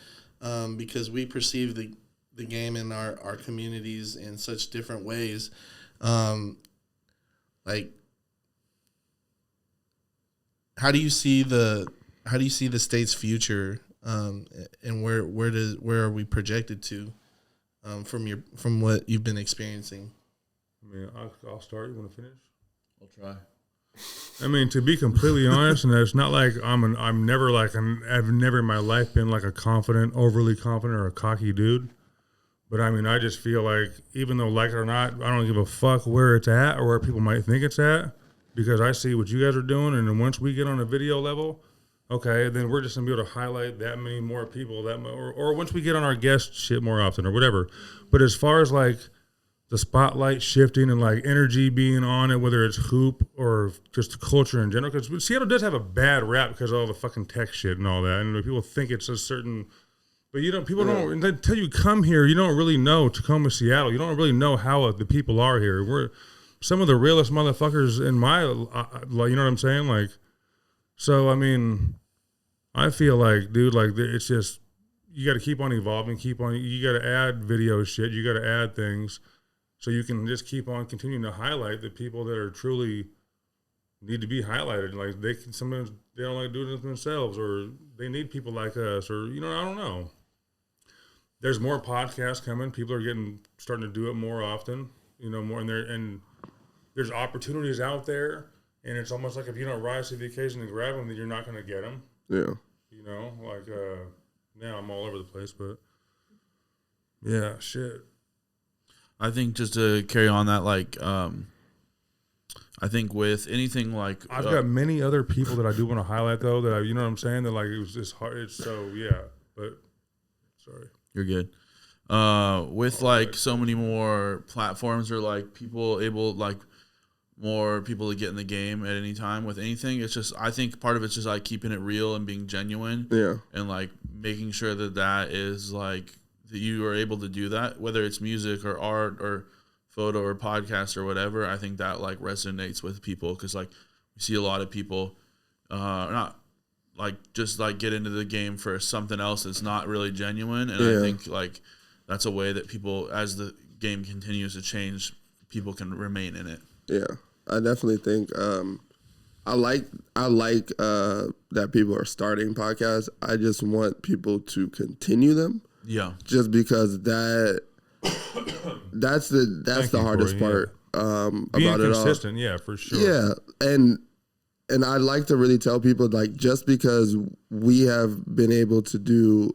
because we perceive the game in our communities in such different ways. Like, how do you see the state's future, and where are we projected to, from what you've been experiencing? I mean, I'll start. You want to finish? I'll try. I mean, to be completely honest, and it's not like I've never in my life been like a overly confident or a cocky dude. But I mean, I just feel like, even though like it or not, I don't give a fuck where it's at or where people might think it's at, because I see what you guys are doing. And then once we get on a video level, okay, then we're just gonna be able to highlight that many more people, or once we get on our guest shit more often or whatever. But as far as like the spotlight shifting and like energy being on it, whether it's hoop or just culture in general, because Seattle does have a bad rap because of all the fucking tech shit and all that, and people think it's a certain. But people don't, until you come here, you don't really know Tacoma, Seattle. You don't really know how the people are here. We're some of the realest motherfuckers in my, you know what I'm saying? Like, so, I mean, I feel like, dude, like, it's just, you got to keep on evolving, you got to add video shit, you got to add things, so you can just keep on continuing to highlight the people that are truly need to be highlighted. Like, sometimes they don't like doing it themselves, or they need people like us, or, you know, I don't know. There's more podcasts coming. People are starting to do it more often, you know, more, and there's opportunities out there, and it's almost like if you don't rise to the occasion and grab them, then you're not going to get them. Yeah. You know, like, now I'm all over the place, but yeah, shit. I think just to carry on that, like, I think with anything like I've got many other people that I do want to highlight though, that you know what I'm saying, that like it was just hard. It's so, yeah, but sorry. You're good. With like so many more platforms, or like more people to get in the game at any time with anything. It's just, I think part of it's just like keeping it real and being genuine. Yeah. And like making sure that is like, that you are able to do that, whether it's music or art or photo or podcast or whatever. I think that like resonates with people, because like we see a lot of people, not like just like get into the game for something else that's not really genuine. And I think like that's a way that people, as the game continues to change, people can remain in it. Yeah, I definitely think I like that people are starting podcasts. I just want people to continue them. Yeah, just because that's the hardest part being about it all. Consistent, yeah, for sure. Yeah, and I like to really tell people, like, just because we have been able to do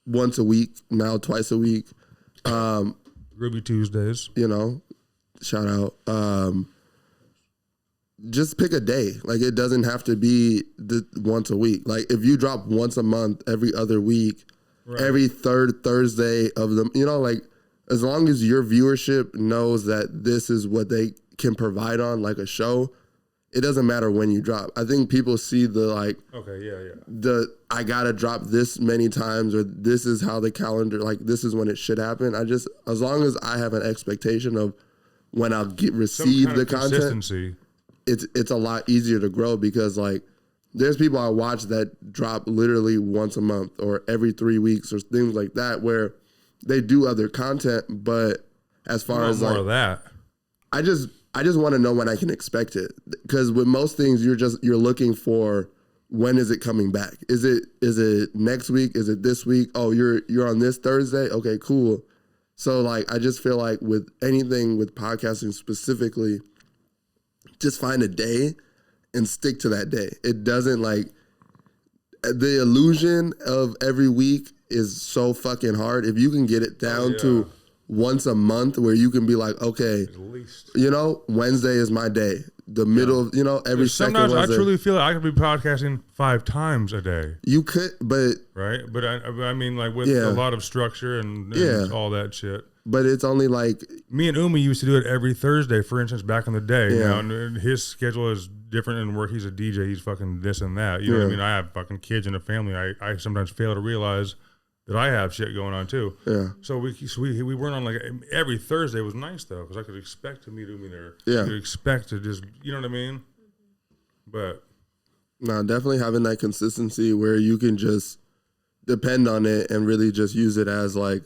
once a week, now twice a week, Groovy Tuesdays, you know, shout out. Just pick a day. Like, it doesn't have to be once a week. Like, if you drop once a month, every other week, every third Thursday of the, you know, like, as long as your viewership knows that this is what they can provide on, like a show, it doesn't matter when you drop. I think people see the, like, I gotta drop this many times, or this is how the calendar, like, this is when it should happen. As long as I have an expectation of when I'll receive the content, it's a lot easier to grow, because, like, there's people I watch that drop literally once a month or every 3 weeks or things like that, where they do other content, but as far as more like of that, I just want to know when I can expect it, because with most things you're looking for, when is it coming back? Is it next week? Is it this week? Oh, you're on this Thursday? Okay, cool. So, like, I just feel like with anything with podcasting specifically, just find a day and stick to that day. It doesn't, like, the illusion of every week is so fucking hard. If you can get it down to once a month, where you can be like, okay, at least, you know, Wednesday is my day. The middle of, you know, every second Sometimes Wednesday. I truly feel like I could be podcasting 5 times a day. You could, but right, but I mean, like, with a lot of structure and all that shit. But it's only like, me and Umi used to do it every Thursday, for instance, back in the day. You know, and his schedule is different in work. He's a DJ. He's fucking this and that. You know what I mean? I have fucking kids and a family. I sometimes fail to realize that I have shit going on too. Yeah. So we weren't on, like, every Thursday. Was nice though, because I could expect to meet Umi there. Yeah. I could expect to just, you know what I mean? But no, definitely having that consistency where you can just depend on it and really just use it as, like,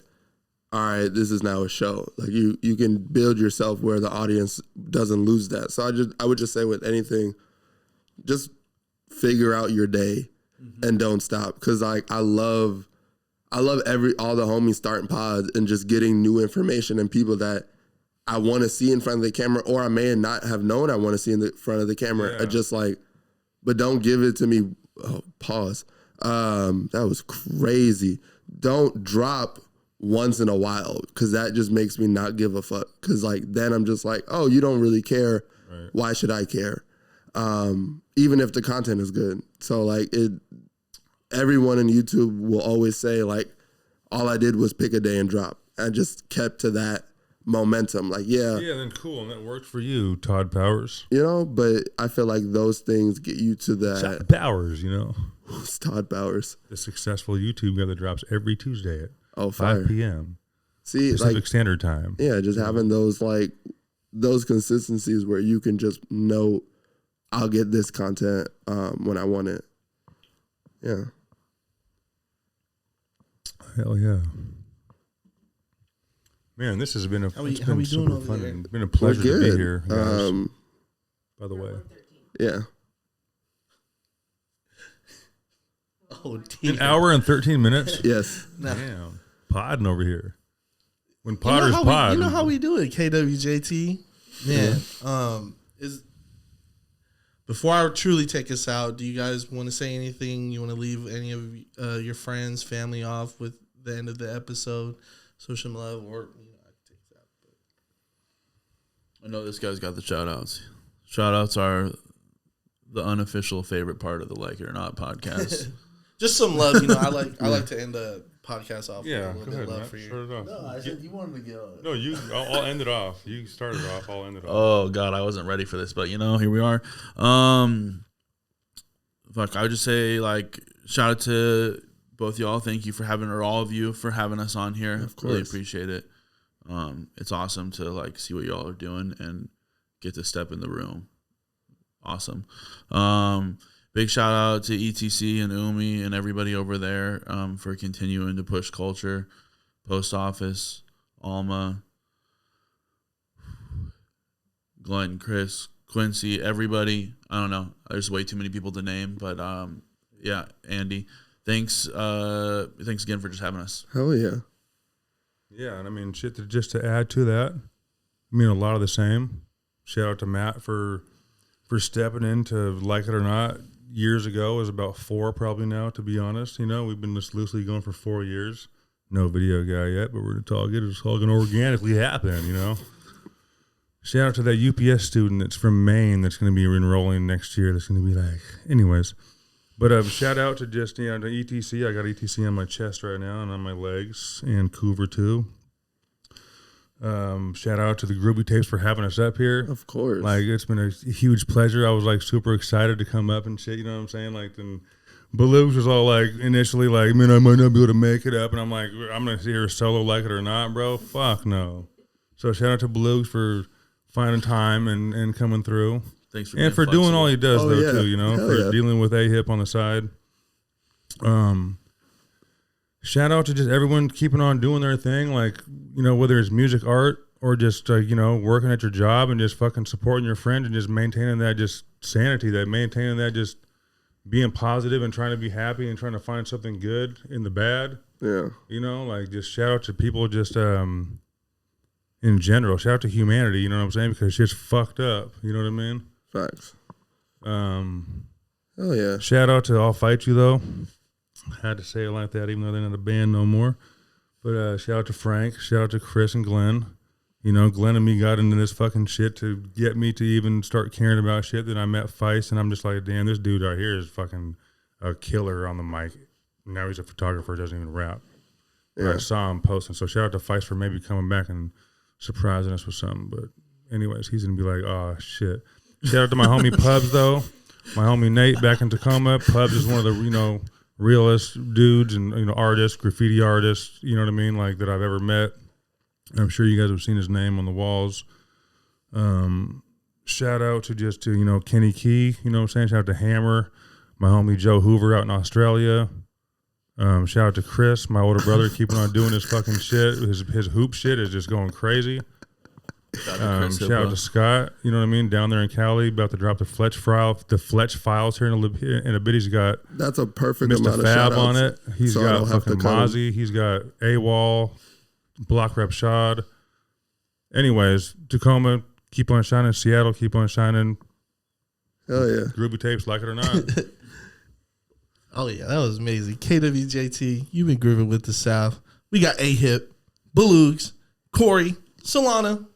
all right, this is now a show. Like, you can build yourself where the audience doesn't lose that. So I would just say with anything, just figure out your day and don't stop. Because, like, I love all the homies starting pods and just getting new information and people that I want to see in front of the camera, or I may not have known I want to see in the front of the camera. I just, like, but don't give it to me. Oh, pause. That was crazy. Don't drop once in a while, because that just makes me not give a fuck. Because, like, then I'm just like, oh, you don't really care. Right. Why should I care? Even if the content is good. So, like, everyone in YouTube will always say, like, all I did was pick a day and drop. I just kept to that momentum. Like, then cool, and that worked for you, Todd Powers. You know, but I feel like those things get you to that. Todd Powers, you know. Who's Todd Powers? The successful YouTube guy that drops every Tuesday at 5 p.m. See, Pacific like, Standard Time. Yeah, just having those, like, those consistencies where you can just know I'll get this content when I want it. Yeah. Hell yeah. Man, this has been super fun. It's been a pleasure to be here, guys. By the way. Yeah. Oh, dear. An hour and 13 minutes? Yes. Damn. Podding over here. When Potter's pod. You know how we do it, KWJT? Man, before I truly take us out, do you guys want to say anything? You want to leave any of your friends, family off with the end of the episode? Show some love, or, you know, I can take that. I know this guy's got the shout outs. Shout outs are the unofficial favorite part of the Like It or Not podcast. Just some love, you know. I like to end the podcast off with a little bit of love for you. No, I said you wanted to go. No, I'll end it off. You started off. I'll end it off. Oh God, I wasn't ready for this, but, you know, here we are. I would just say, like, shout out to both y'all. Thank you for all of you for having us on here. Of course. Really appreciate it. It's awesome to, like, see what y'all are doing and get to step in the room. Awesome. big shout out to ETC and Umi and everybody over there for continuing to push culture. Post Office, Alma, Glenn, Chris, Quincy, everybody. I don't know. There's way too many people to name, but yeah, Andy. Thanks again for just having us. Hell yeah. Yeah, and I mean, shit. Just to add to that, I mean, a lot of the same. Shout out to Matt for stepping in to Like It or Not years ago. It was about 4 probably now, to be honest. You know, we've been just loosely going for 4 years. No video guy yet, but it's all good. It's all going to organically happen, you know. Shout out to that UPS student that's from Maine that's going to be enrolling next year. That's going to be like, anyways. But shout out to just, you know, to ETC. I got ETC on my chest right now and on my legs, and Coover too. Shout out to the Groovy Tapes for having us up here. Of course. Like, it's been a huge pleasure. I was like super excited to come up and shit, you know what I'm saying? Like, then Baloogs was all like, initially like, man, I might not be able to make it up. And I'm like, I'm going to see her solo Like It or Not, bro. Fuck no. So shout out to Baloogs for finding time and coming through. Thanks for and for doing all he does too, you know, Hell for dealing with A-Hip on the side. Shout out to just everyone keeping on doing their thing, like, you know, whether it's music, art, or just you know, working at your job and just fucking supporting your friends and just maintaining that just sanity, that maintaining that just being positive and trying to be happy and trying to find something good in the bad. Yeah. You know, like, just shout out to people just in general. Shout out to humanity, you know what I'm saying? Because shit's fucked up. You know what I mean? Facts. Oh yeah. Shout out to I'll Fight You though. I had to say it like that, even though they're not a band no more. But shout out to Frank. Shout out to Chris and Glenn. You know, Glenn and me got into this fucking shit to get me to even start caring about shit. Then I met Feist, and I'm just like, damn, this dude out here is fucking a killer on the mic. Now he's a photographer, doesn't even rap. Yeah. I saw him posting. So shout out to Feist for maybe coming back and surprising us with something. But anyways, he's gonna be like, oh shit. Shout out to my homie Pubs though. My homie Nate back in Tacoma. Pubs is one of the, you know, realest dudes and, you know, artists, graffiti artists, you know what I mean, like, that I've ever met. I'm sure you guys have seen his name on the walls. Shout out to just to, you know, Kenny Key, you know what I'm saying? Shout out to Hammer, my homie Joe Hoover out in Australia. Shout out to Chris, my older brother, keeping on doing his fucking shit. His hoop shit is just going crazy. Shout out to Scott, you know what I mean, down there in Cali, about to drop the Fletch files here in a bit. He's got that's a perfect Mr. amount of Fab shout-outs on it. He's so got fucking Mozzie. He's got AWOL, Block Rep Shad. Anyways, Tacoma, keep on shining. Seattle, keep on shining. Hell yeah. Groovy Tapes, Like It or Not. Oh yeah, that was amazing. KWJT, you've been grooving with the South. We got A-Hip, Baloogs, Corey, Solana,